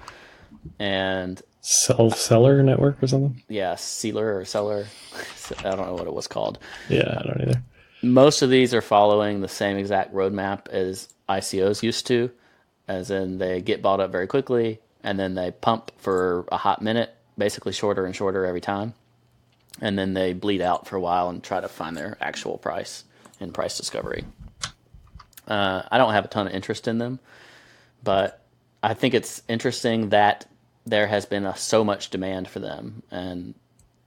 And Seller network or something? Yeah, Sealer or Seller. I don't know what it was called. Yeah, I don't either. Most of these are following the same exact roadmap as ICOs used to, as in they get bought up very quickly, and then they pump for a hot minute, basically shorter and shorter every time. And then they bleed out for a while and try to find their actual price in price discovery. I don't have a ton of interest in them, but I think it's interesting that there has been so much demand for them, and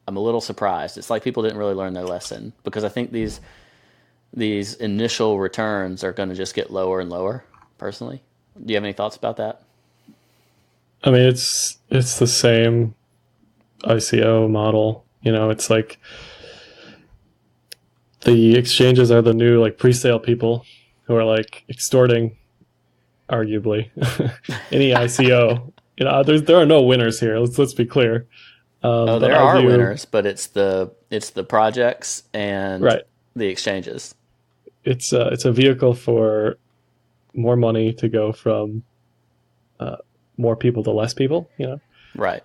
I'm a little surprised. It's like people didn't really learn their lesson, because I think these initial returns are going to just get lower and lower, personally. Do you have any thoughts about that? I mean, it's the same ICO model. It's the exchanges are the new like pre-sale people who are like extorting, arguably, any ICO. There are no winners here. Let's be clear. Oh, But there are argue winners, but it's the projects and right. the exchanges. It's a vehicle for more money to go from more people to less people. Right.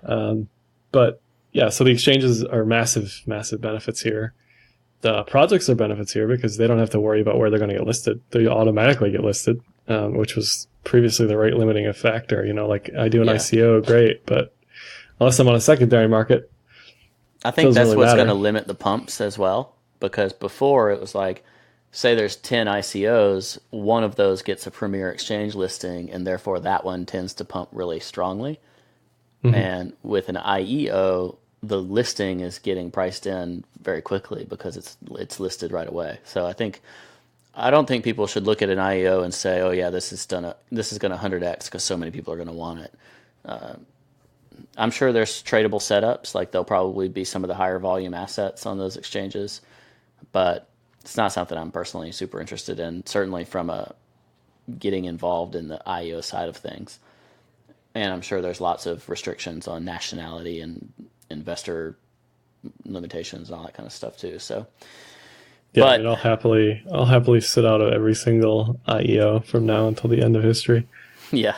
But yeah, so the exchanges are massive benefits here. The projects are benefits here because they don't have to worry about where they're going to get listed. They automatically get listed, which was previously the rate limiting factor. Like I do an Yeah. ICO, great, but unless I'm on a secondary market, I it think doesn't that's really what's going to matter. limit the pumps as well, because before it was like, say there's 10 ICOs, one of those gets a premier exchange listing, and therefore that one tends to pump really strongly. Hmm. And with an IEO, the listing is getting priced in very quickly because it's listed right away. So I don't think people should look at an IEO and say, "Oh yeah, this is going to 100x because so many people are going to want it." I'm sure there's tradable setups, like there'll probably be some of the higher volume assets on those exchanges, but it's not something I'm personally super interested in. Certainly from a getting involved in the IEO side of things, and I'm sure there's lots of restrictions on nationality and investor limitations and all that kind of stuff too. So, Yeah, I mean, but I'll happily sit out of every single IEO from now until the end of history. yeah,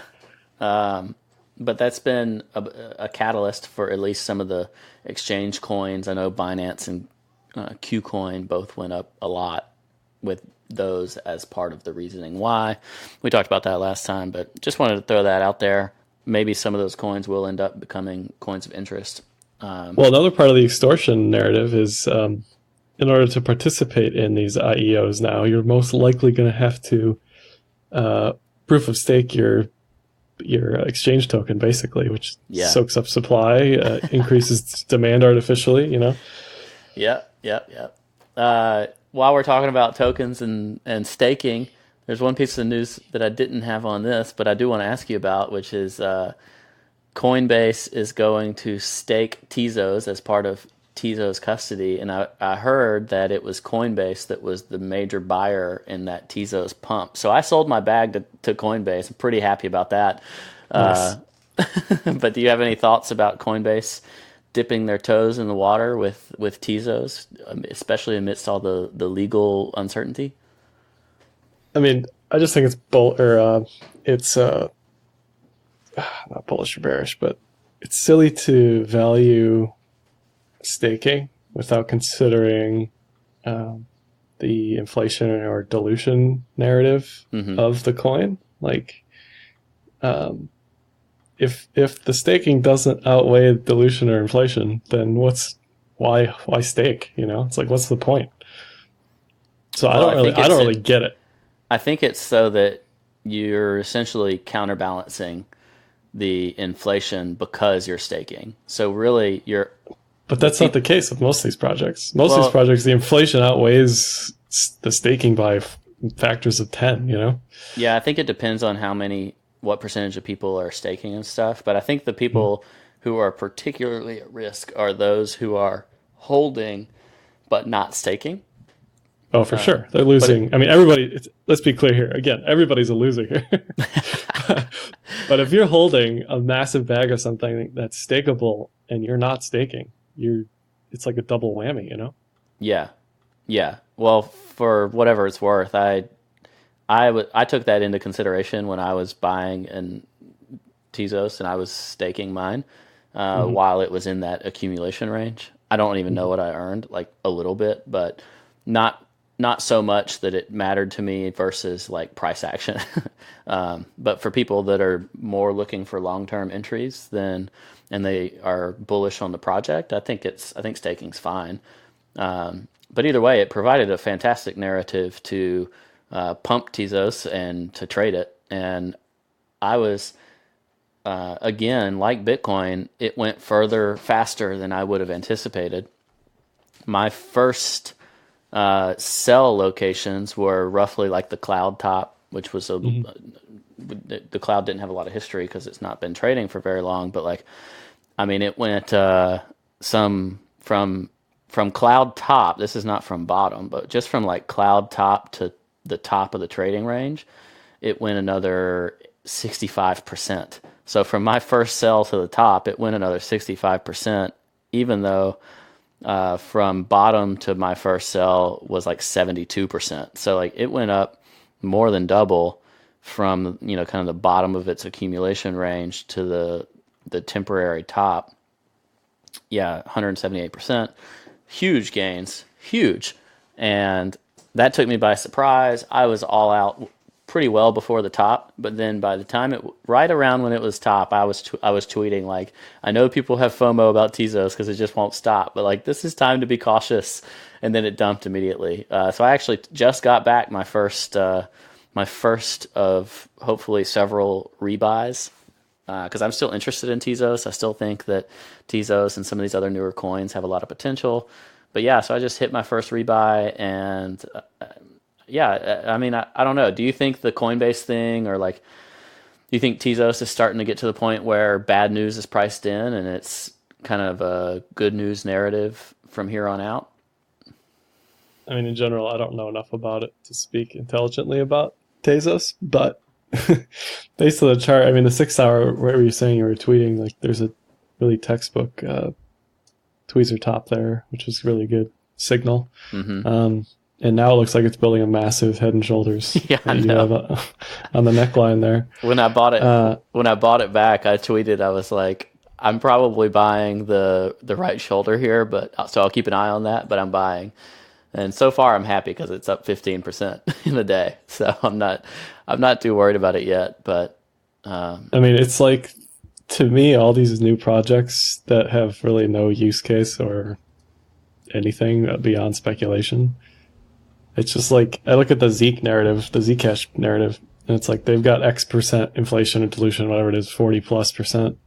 but that's been a catalyst for at least some of the exchange coins. I know Binance and Qcoin both went up a lot with those as part of the reasoning why. We talked about that last time, but just wanted to throw that out there. Maybe some of those coins will end up becoming coins of interest. Well, another part of the extortion narrative is in order to participate in these IEOs now, you're most likely going to have to proof of stake your exchange token, basically, which Yeah. soaks up supply, increases demand artificially. Yep. While we're talking about tokens and staking, there's one piece of news that I didn't have on this, but I do want to ask you about, which is Coinbase is going to stake Tezos as part of Tezos custody. And I heard that it was Coinbase that was the major buyer in that Tezos pump. So I sold my bag to Coinbase. I'm pretty happy about that. Nice. But do you have any thoughts about Coinbase dipping their toes in the water with Tezos, especially amidst all the legal uncertainty? I mean, I just think it's not bullish or bearish, but it's silly to value staking without considering the inflation or dilution narrative Mm-hmm. of the coin. Like, if the staking doesn't outweigh dilution or inflation, then why stake? It's like, what's the point? So Well, I don't really get it. I think it's so that you're essentially counterbalancing the inflation because you're staking. So really, But the that's not people. the case with most of these projects. Most of these Well, projects, the inflation outweighs the staking by factors of 10. yeah, I think it depends on what percentage of people are staking and stuff. But I think the Mhm. people who are particularly at risk are those who are holding but not staking. Oh, for sure. They're But losing. I mean, everybody, let's be clear here. Again, everybody's a loser here. But if you're holding a massive bag of something that's stakeable and you're not staking, it's like a double whammy. yeah, yeah. Well, for whatever it's worth, I took that into consideration when I was buying in Tezos and I was staking mine Hmm. while it was in that accumulation range. I don't even know Hmm. what I earned, like a little bit, but not not so much that it mattered to me versus like price action. But for people that are more looking for long term entries, then and they are bullish on the project, I think staking's fine. But either way, it provided a fantastic narrative to pump Tezos and to trade it. And I was, again, like Bitcoin, it went further faster than I would have anticipated. My first sell locations were roughly like the cloud top, which was Hmm. the cloud didn't have a lot of history because it's not been trading for very long. But like, I mean, it went some from cloud top, this is not from bottom, but just from like cloud top to the top of the trading range, it went another 65%. So from my first sell to the top, it went another 65%, even though from bottom to my first sell was like 72%. So like it went up more than double from, kind of the bottom of its accumulation range to the temporary top. Yeah, 178%. Huge gains, huge. And that took me by surprise. I was all out pretty well before the top, but then by the time right around when it was top, I was tweeting like, I know people have FOMO about Tezos because it just won't stop, but like this is time to be cautious. And then it dumped immediately. So I actually just got back my first of hopefully several rebuys. Because I'm still interested in Tezos. I still think that Tezos and some of these other newer coins have a lot of potential. But yeah, so I just hit my first rebuy, and I mean, I don't know. Do you think the Coinbase thing, or like, do you think Tezos is starting to get to the point where bad news is priced in and it's kind of a good news narrative from here on out? I mean, in general, I don't know enough about it to speak intelligently about Tezos, but based on the chart, I mean, the 6 hour, where you saying you were tweeting, like there's a really textbook tweezer top there, which was really good signal. Mm-hmm. And now it looks like it's building a massive Head and Shoulders. Yeah, I know. You have on the neckline there. When I bought it back, I tweeted, I was like, I'm probably buying the right shoulder here, but so I'll keep an eye on that. But I'm buying. And so far, I'm happy because it's up 15% in a day. So I'm not too worried about it yet. But I mean, it's like, to me, all these new projects that have really no use case or anything beyond speculation. It's just like, I look at the Zeke narrative, the Zcash narrative, and it's like they've got X% inflation or dilution, whatever it is, 40+%.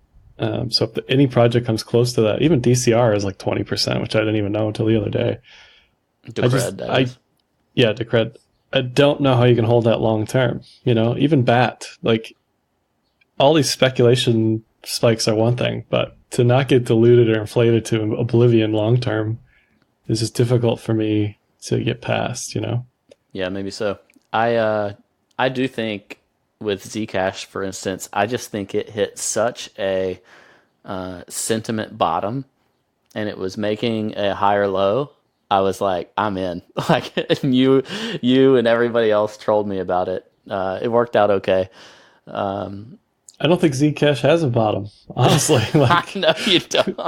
So if any project comes close to that, even DCR is like 20%, which I didn't even know until the other day. Decred. I don't know how you can hold that long term. Even BAT, like all these speculation spikes are one thing, but to not get diluted or inflated to oblivion long term is just difficult for me to get past. Yeah, maybe so. I do think with Zcash, for instance, I just think it hit such a sentiment bottom, and it was making a higher low. I was like, I'm in. Like, you and everybody else trolled me about it. It worked out okay. I don't think Zcash has a bottom, honestly. Like, no, you don't.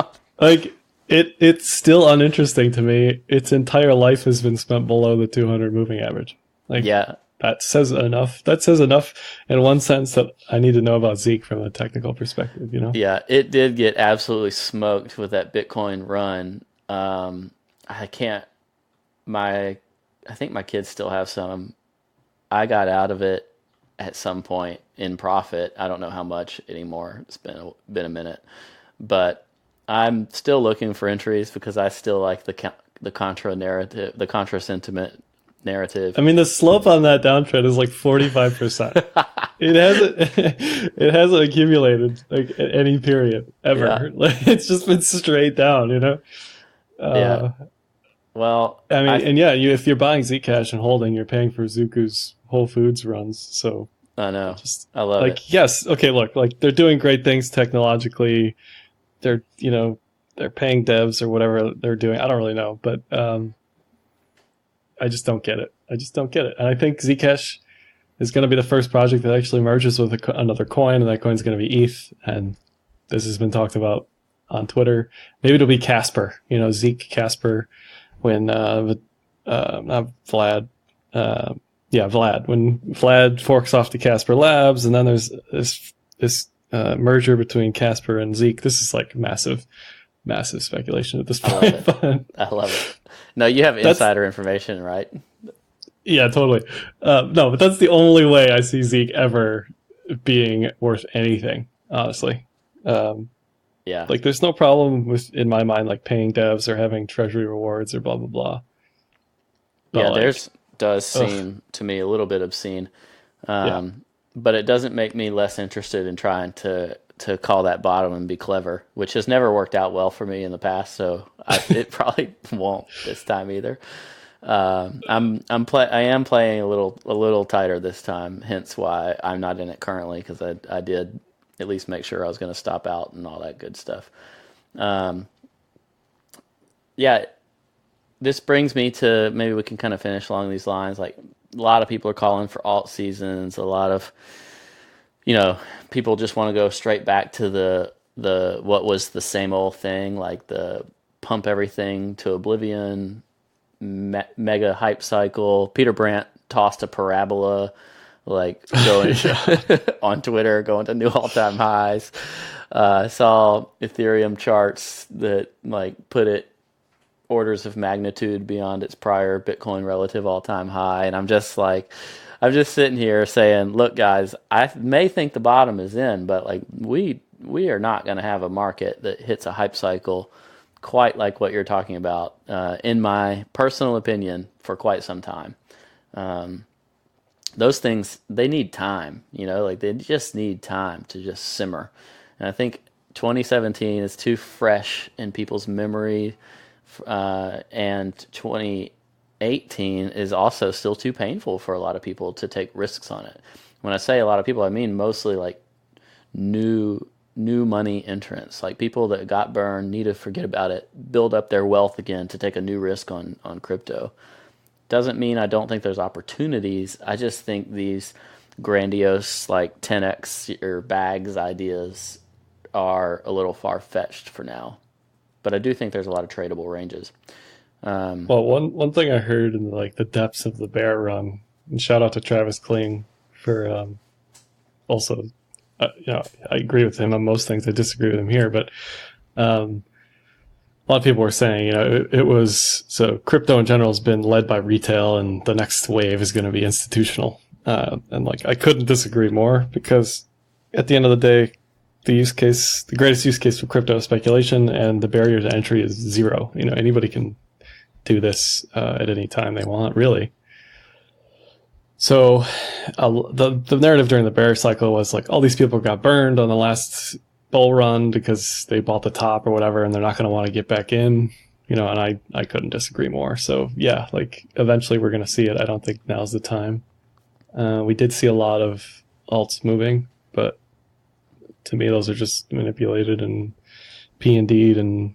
Like, it's still uninteresting to me. Its entire life has been spent below the 200 moving average. Like, yeah, that says enough. That says enough in one sense that I need to know about Zeke from a technical perspective. Yeah, it did get absolutely smoked with that Bitcoin run. I think my kids still have some. I got out of it at some point in profit. I don't know how much anymore. It's been a minute, but I'm still looking for entries because I still like the contra narrative, the contra sentiment narrative. I mean, the slope on that downtrend is like 45%. It hasn't accumulated like at any period ever. Yeah. Like, it's just been straight down. Yeah. Well, I mean, if you're buying Zcash and holding, you're paying for Zuku's Whole Foods runs. So I know, I love it. Yes, okay, look, like they're doing great things technologically. They're paying devs or whatever they're doing. I don't really know, but I just don't get it. And I think Zcash is going to be the first project that actually merges with another coin, and that coin's going to be ETH. And this has been talked about on Twitter. Maybe it'll be Casper. Zeke Casper. When not Vlad, Vlad. When Vlad forks off to Casper Labs, and then there's this merger between Casper and Zeke. This is like massive speculation at this point. I love it. No, you have insider information, right? Yeah, totally. No, but that's the only way I see Zeke ever being worth anything, honestly. Yeah. Like, there's no problem with, in my mind, like paying devs or having treasury rewards or blah, blah, blah. But theirs does seem to me a little bit obscene. But it doesn't make me less interested in trying to to call that bottom and be clever, which has never worked out well for me in the past. So it probably won't this time either. I am playing a little tighter this time, hence why I'm not in it currently, because I did at least make sure I was going to stop out and all that good stuff. Yeah, this brings me to, maybe we can kind of finish along these lines. Like, a lot of people are calling for alt seasons. A lot of, people just want to go straight back to the what was the same old thing, like the pump everything to oblivion, mega hype cycle. Peter Brandt tossed a parabola, like going on Twitter, going to new all-time highs. I saw Ethereum charts that like put it orders of magnitude beyond its prior Bitcoin relative all-time high, and I'm just sitting here saying, look, guys, I may think the bottom is in, but like we are not going to have a market that hits a hype cycle quite like what you're talking about, in my personal opinion, for quite some time. Those things, they need time, like they just need time to just simmer. And I think 2017 is too fresh in people's memory, and 2018 is also still too painful for a lot of people to take risks on it. When I say a lot of people, I mean mostly like new money entrants, like people that got burned, need to forget about it, build up their wealth again to take a new risk on crypto. Doesn't mean I don't think there's opportunities. I just think these grandiose like 10x or bags ideas are a little far-fetched for now. But I do think there's a lot of tradable ranges. Well, one thing I heard in like the depths of the bear run, and shout out to Travis Kling for also, I agree with him on most things. I disagree with him here, but a lot of people were saying, it was, so crypto in general has been led by retail, and the next wave is going to be institutional. And like, I couldn't disagree more, because at the end of the day, the greatest use case for crypto is speculation, and the barrier to entry is zero. Anybody can do this at any time they want, really. So the narrative during the bear cycle was like, all these people got burned on the last bull run because they bought the top or whatever, and they're not going to want to get back in, and I couldn't disagree more. So yeah, like eventually we're going to see it. I don't think now's the time. We did see a lot of alts moving, but to me, those are just manipulated and P&D'd, and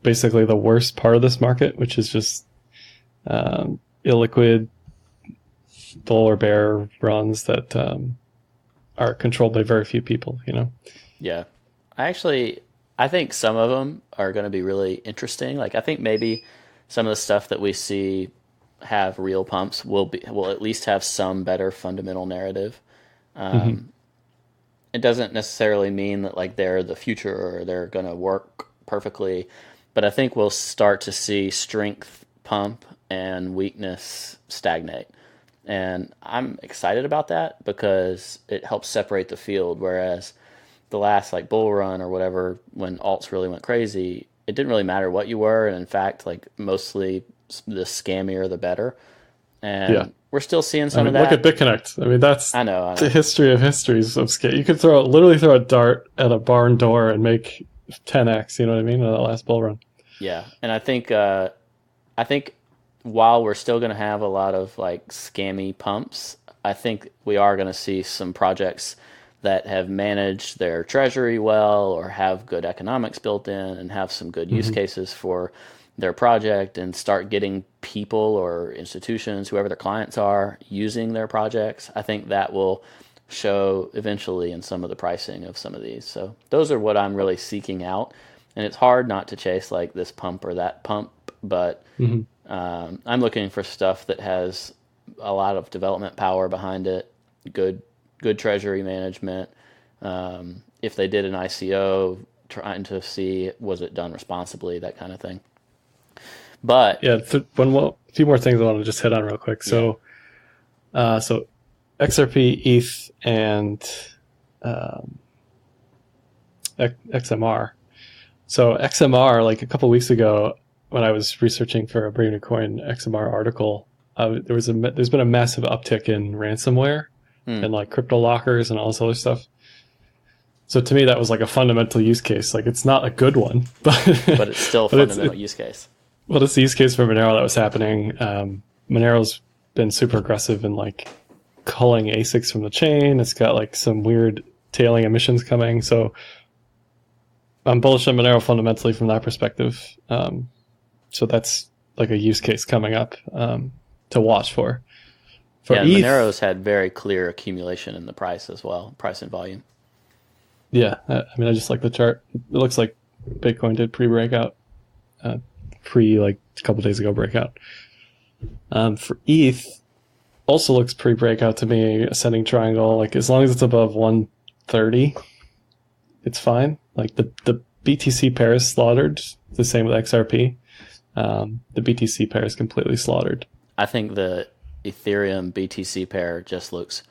basically the worst part of this market, which is just illiquid bull or bear runs that are controlled by very few people, Yeah. I think some of them are going to be really interesting. Like, I think maybe some of the stuff that we see have real pumps will at least have some better fundamental narrative. It doesn't necessarily mean that like they're the future or they're going to work perfectly, but I think we'll start to see strength pump and weakness stagnate. And I'm excited about that because it helps separate the field. Whereas the last like bull run or whatever, when alts really went crazy, it didn't really matter what you were. And in fact, like mostly the scammier, the better. And we're still seeing some of that. Look at BitConnect. That's I know. The history of histories of scam. You could literally throw a dart at a barn door and make 10x, you know what I mean, in that last bull run. Yeah. And I think while we're still going to have a lot of like scammy pumps, I think we are going to see some projects that have managed their treasury well or have good economics built in and have some good use cases for their project and start getting people or institutions, whoever their clients are, using their projects. I think that will show eventually in some of the pricing of some of these. So those are what I'm really seeking out. And it's hard not to chase like this pump or that pump, but I'm looking for stuff that has a lot of development power behind it, good treasury management. If they did an ICO, trying to see was it done responsibly, that kind of thing. But yeah, a few more things I want to just hit on real quick. So, so XRP, ETH, and XMR. So XMR, like a couple weeks ago, when I was researching for a Brave New Coin XMR article, there's been a massive uptick in ransomware and like crypto lockers and all this other stuff. So to me, that was like a fundamental use case. Like it's not a good one, but But it's still a fundamental use case. well, it's the use case for Monero that was happening. Monero's been super aggressive in like culling ASICs from the chain. It's got like some weird tailing emissions coming. So I'm bullish on Monero fundamentally from that perspective. So that's like a use case coming up to watch for. For Yeah, ETH, Monero's had very clear accumulation in the price as well, price and volume. yeah, I mean, I just like the chart. It looks like Bitcoin did pre-breakout, like a couple days ago breakout. For ETH, also looks pre-breakout to me, ascending triangle. Like as long as it's above 130, it's fine. Like the BTC pair is slaughtered. The same with XRP. The BTC pair is completely slaughtered. I think the Ethereum BTC pair just looks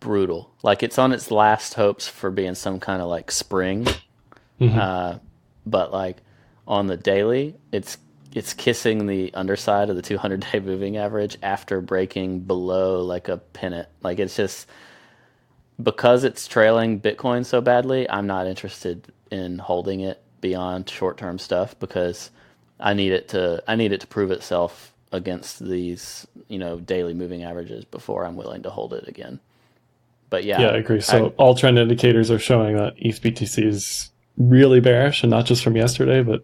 brutal. Like it's on its last hopes for being some kind of like spring. But like on the daily, it's kissing the underside of the 200-day moving average after breaking below like a pennant. Like it's just because it's trailing Bitcoin so badly, I'm not interested in holding it beyond short-term stuff because I need it to prove itself against these, daily moving averages before I'm willing to hold it again. But yeah, I agree. So all trend indicators are showing that ETH BTC is really bearish, and not just from yesterday, but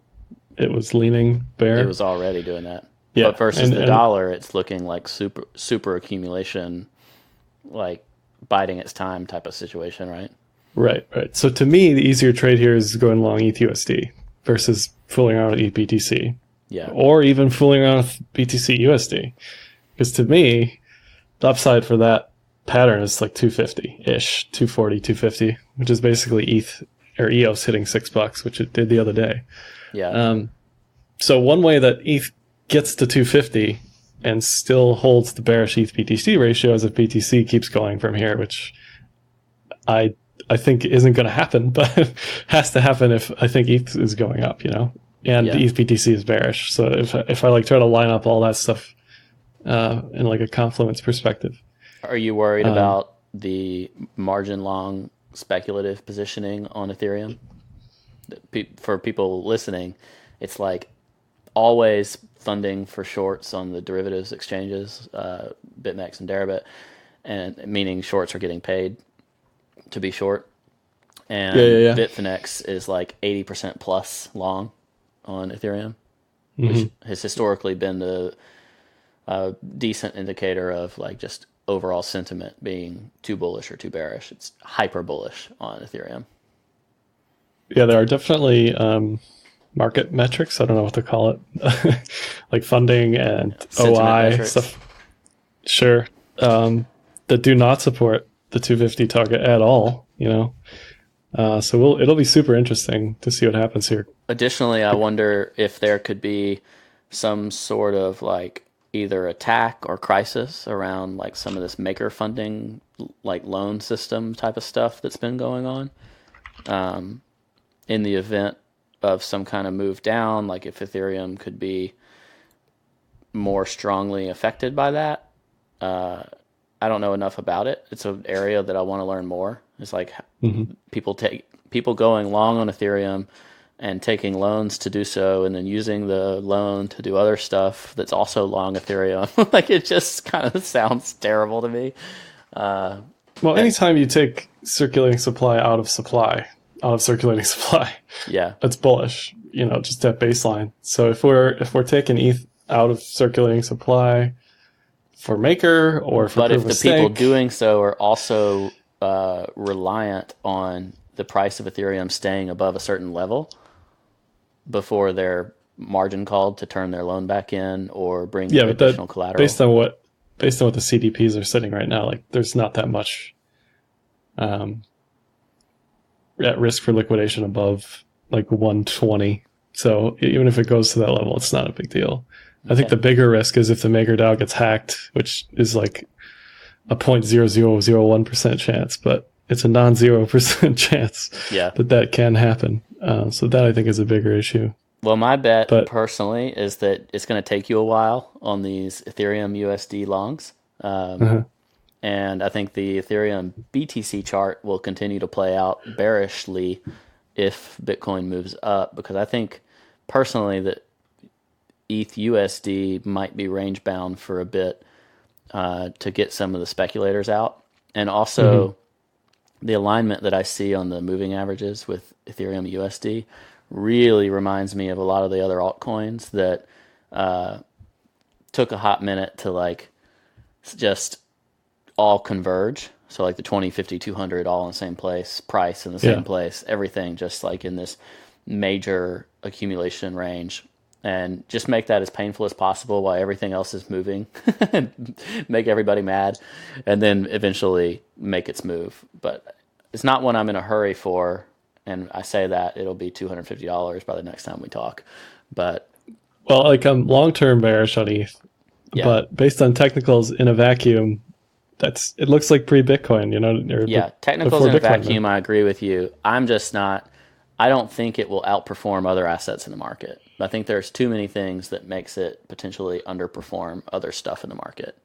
it was leaning bear. It was already doing that. Yeah, but versus the dollar, it's looking like super accumulation, like biding its time type of situation, right? Right. So to me, the easier trade here is going long ETHUSD versus fooling around with ETHBTC. Yeah. Or even fooling around with BTC USD. Because to me, the upside for that pattern is like 250-ish, 240, 250, which is basically ETH or EOS hitting $6, which it did the other day. Yeah. So one way that ETH gets to 250 and still holds the bearish ETH BTC ratio is if BTC keeps going from here, which I think isn't going to happen, but has to happen if I think ETH is going up, and ETH BTC is bearish. So if I like try to line up all that stuff in like a confluence perspective. Are you worried about the margin long speculative positioning on Ethereum? For people listening, it's like always funding for shorts on the derivatives exchanges, BitMEX and Deribit, and meaning shorts are getting paid to be short. And Bitfinex is like 80% plus long on Ethereum, which has historically been a decent indicator of like just overall sentiment being too bullish or too bearish. It's hyper bullish on Ethereum. Yeah, there are definitely market metrics. I don't know what to call it, like funding and OI metrics. Stuff. Sure, that do not support the 250 target at all. So it'll be super interesting to see what happens here. Additionally, I wonder if there could be some sort of like either attack or crisis around like some of this maker funding, like loan system type of stuff that's been going on. In the event of some kind of move down, like if Ethereum could be more strongly affected by that. I don't know enough about it. It's an area that I want to learn more. It's like people going long on Ethereum and taking loans to do so, and then using the loan to do other stuff that's also long Ethereum. Like it just kind of sounds terrible to me. Well, anytime you take circulating supply out of circulating supply, yeah, that's bullish. Just that baseline. So if we're taking ETH out of circulating supply for maker or for but if the people stake, doing so are also reliant on the price of Ethereum staying above a certain level before they're margin called to turn their loan back in or bring additional collateral. Based on what the CDPs are sitting right now, like there's not that much at risk for liquidation above like 120. So even if it goes to that level, it's not a big deal. I think the bigger risk is if the MakerDAO gets hacked, which is like a 0.0001% chance, but it's a non-0% chance that can happen. So that I think is a bigger issue. Well, my bet personally is that it's going to take you a while on these Ethereum USD longs. And I think the Ethereum BTC chart will continue to play out bearishly if Bitcoin moves up, because I think personally that ETH USD might be range bound for a bit to get some of the speculators out. And also, the alignment that I see on the moving averages with Ethereum USD really reminds me of a lot of the other altcoins that took a hot minute to like just all converge. So like the 20, 50, 200 all in the same place, price in the same Yeah. place, everything just like in this major accumulation range, and just make that as painful as possible while everything else is moving and make everybody mad, and then eventually make its move. But it's not one I'm in a hurry for. And I say that it'll be $250 by the next time we talk. But Well, like I'm long-term bearish on ETH, yeah, but based on technicals in a vacuum, it looks like pre-Bitcoin, or yeah, technicals before in a Bitcoin. vacuum, I agree with you. I'm just not, I don't think it will outperform other assets in the market. I think there's too many things that makes it potentially underperform other stuff in the market.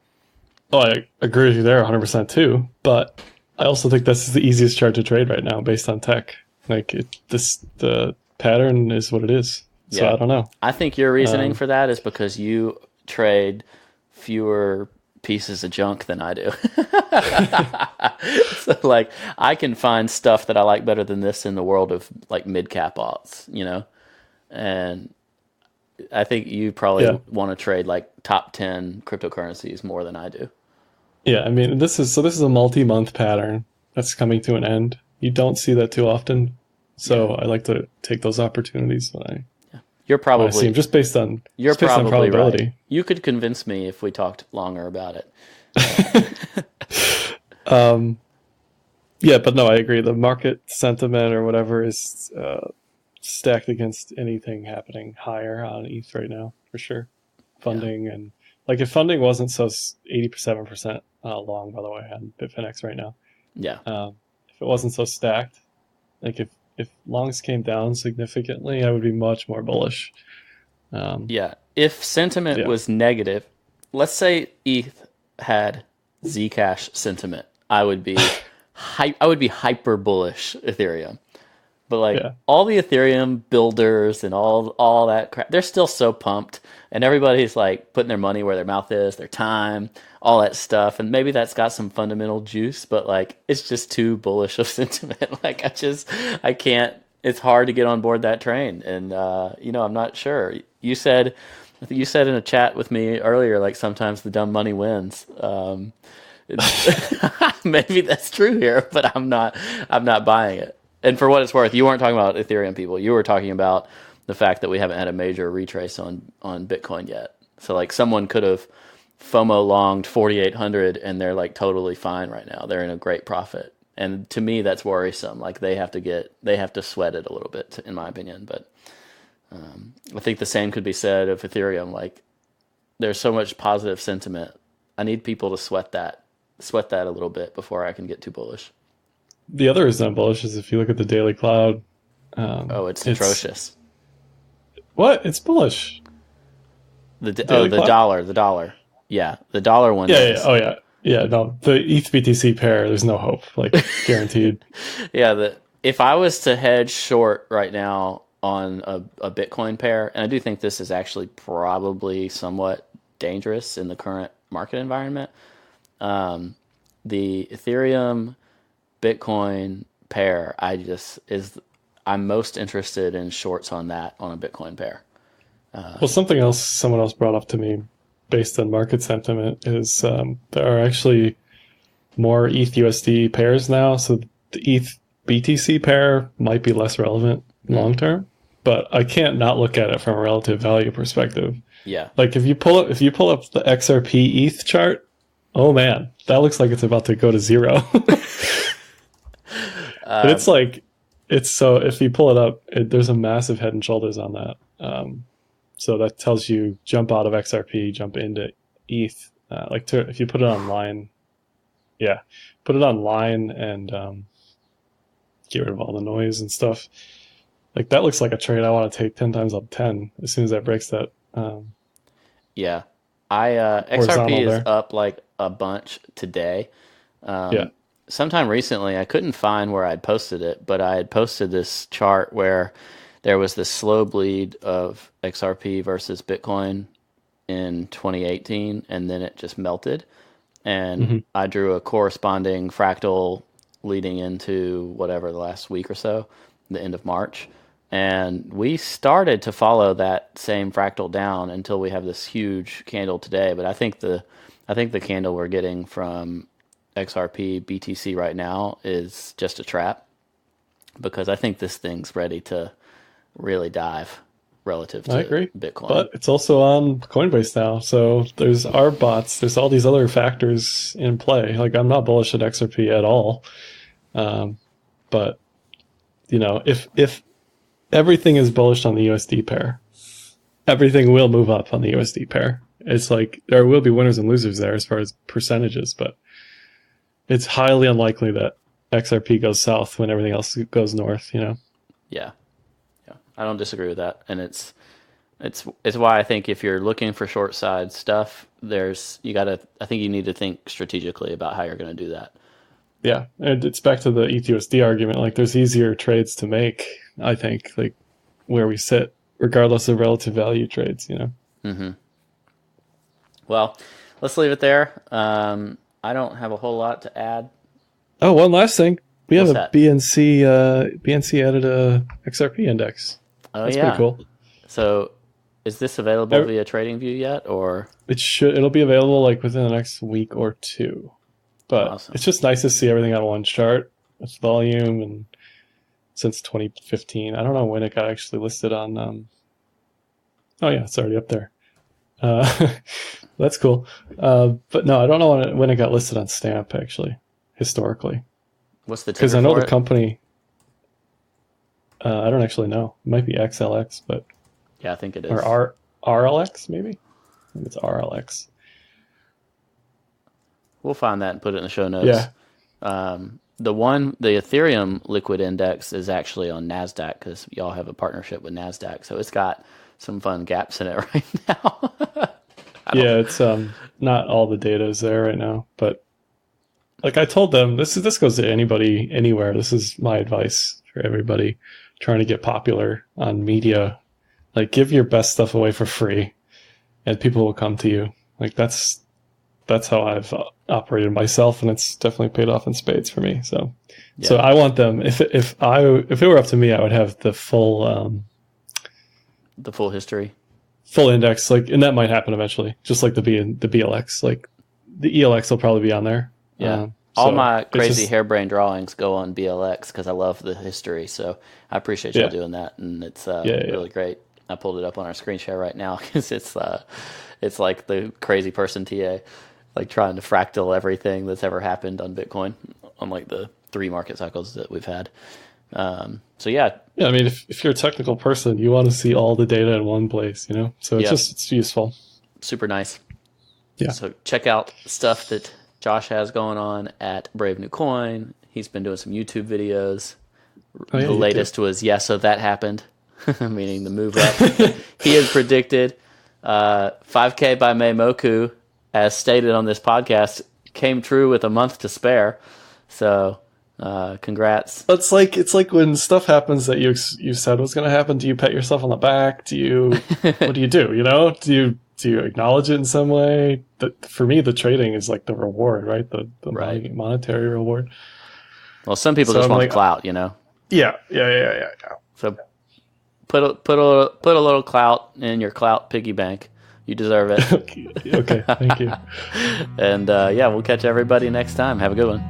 Oh, I agree with you there 100% too, but I also think this is the easiest chart to trade right now based on tech. Like the pattern is what it is. So Yeah. I don't know. I think your reasoning for that is because you trade fewer pieces of junk than I do. So like I can find stuff that I like better than this in the world of like mid cap alts, and I think you Yeah. probably want to trade like top 10 cryptocurrencies more than I do. Yeah, I mean, this is a multi-month pattern that's coming to an end. You don't see that too often. Yeah. So I like to take those opportunities You're when I see them, probably you're just based on probably right. probability. You could convince me if we talked longer about it. Yeah, but no, I agree. The market sentiment or whatever is stacked against anything happening higher on ETH right now, for sure. Yeah. Funding and like if funding wasn't so 87% long, by the way, on Bitfinex right now. Yeah. If it wasn't so stacked, like if longs came down significantly, I would be much more bullish. Yeah. If sentiment Yeah, was negative, let's say ETH had Zcash sentiment, I would be hyper bullish Ethereum. But like yeah, all the Ethereum builders and all that crap, they're still so pumped, and everybody's like putting their money where their mouth is, their time, all that stuff, and maybe that's got some fundamental juice, but like it's just too bullish of sentiment. Like I can't. It's hard to get on board that train, and I'm not sure. I think you said in a chat with me earlier, like sometimes the dumb money wins. Maybe that's true here, but I'm not. I'm not buying it. And for what it's worth, you weren't talking about Ethereum people. You were talking about the fact that we haven't had a major retrace on Bitcoin yet. So like someone could have FOMO longed 4,800 and they're like totally fine right now. They're in a great profit. And to me, that's worrisome. Like they have to sweat it a little bit, in my opinion. But I think the same could be said of Ethereum. Like there's so much positive sentiment. I need people to sweat that a little bit before I can get too bullish. the other reason I'm bullish is if you look at the daily cloud, Oh, it's it's atrocious. what it's bullish. Daily The cloud. dollar. Yeah, the dollar one Yeah, yeah, is. oh yeah, yeah. No, the ETH BTC pair, there's no hope, like guaranteed. Yeah, if I was to hedge short right now on a Bitcoin pair, and I do think this is actually probably somewhat dangerous in the current market environment, the Ethereum Bitcoin pair, I'm most interested in shorts on that on a Bitcoin pair. Well, something else someone else brought up to me based on market sentiment is there are actually more ETH USD pairs now, so the ETH BTC pair might be less relevant long term, but I can't not look at it from a relative value perspective. Yeah, Like if you pull up the XRP ETH chart, oh man, that looks like it's about to go to zero. But it's like it's so if you pull it up, there's a massive head and shoulders on that. So that tells you jump out of XRP, jump into ETH. If you put it online, yeah, put it online and get rid of all the noise and stuff. Like that looks like a trade I want to take 10 times up 10 as soon as that breaks that yeah. XRP horizontal is there. up like a bunch today. Yeah. Sometime recently, I couldn't find where I'd posted it, but I had posted this chart where there was this slow bleed of XRP versus Bitcoin in 2018, and then it just melted. And I drew a corresponding fractal leading into whatever the last week or so, the end of March. And we started to follow that same fractal down until we have this huge candle today. But I think the candle we're getting from XRP BTC right now is just a trap, because I think this thing's ready to really dive relative to I agree. Bitcoin. But it's also on Coinbase now, so there's our bots. There's all these other factors in play. Like, I'm not bullish at XRP at all, but you know, if everything is bullish on the USD pair, everything will move up on the USD pair. It's like there will be winners and losers there as far as percentages, but it's highly unlikely that XRP goes south when everything else goes north. You know? Yeah. I don't disagree with that, and it's why I think if you're looking for short side stuff, I think you need to think strategically about how you're going to do that. Yeah, and it's back to the ETHUSD argument. Like, there's easier trades to make, I think, like where we sit, regardless of relative value trades. You know. Mm-hmm. Well, let's leave it there. I don't have a whole lot to add. Oh, one last thing. We have What's a BNC. BNC added a XRP index. Oh, That's yeah. pretty cool. So, is this available via TradingView yet, or it'll be available like within the next week or two. But awesome. It's just nice to see everything on one chart with volume, and since 2015. I don't know when it got actually listed on. Oh yeah, it's already up there. That's cool. But no, I don't know when it got listed on Stamp actually, historically. What's the ticker because I know for the it? company. I don't actually know. It might be XLX, but Yeah, I think it is. or RLX maybe. I think it's RLX. We'll find that and put it in the show notes. Yeah. The Ethereum liquid index is actually on NASDAQ, because y'all have a partnership with NASDAQ. So it's got some fun gaps in it right now. Yeah, it's not all the data is there right now, but like I told them, this goes to anybody, anywhere. This is my advice for everybody trying to get popular on media. Like, give your best stuff away for free, and people will come to you. Like, that's how I've operated myself, and it's definitely paid off in spades for me. So, Yeah. So I want them. If it were up to me, I would have the full history. full index. Like, and that might happen eventually. Just like the BLX. Like, the ELX will probably be on there. Yeah. All my crazy harebrained drawings go on BLX because I love the history. So I appreciate y'all doing that, and it's really great. I pulled it up on our screen share right now because it's like the crazy person TA, like trying to fractal everything that's ever happened on Bitcoin on like the 3 market cycles that we've had. So yeah. Yeah, I mean, if you're a technical person, you want to see all the data in one place, you know? So it's useful. Super nice. Yeah. So check out stuff that Josh has going on at Brave New Coin. He's been doing some YouTube videos. The latest was so that happened, meaning the move up. He has predicted 5K by May Moku, as stated on this podcast, came true with a month to spare. So congrats. It's like when stuff happens that you said was going to happen. Do you pat yourself on the back? What do you do? You know, do you acknowledge it in some way? For me, the trading is like the reward, right? The monetary reward. Well, some people just want clout, you know. Yeah. So put a little clout in your clout piggy bank. You deserve it. Okay, thank you. And we'll catch everybody next time. Have a good one.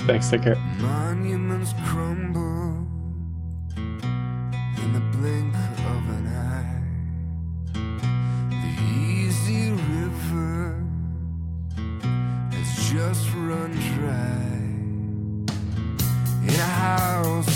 Thanks. Take care. Monuments crumble in the blink of an eye. The easy river has just run dry. In a house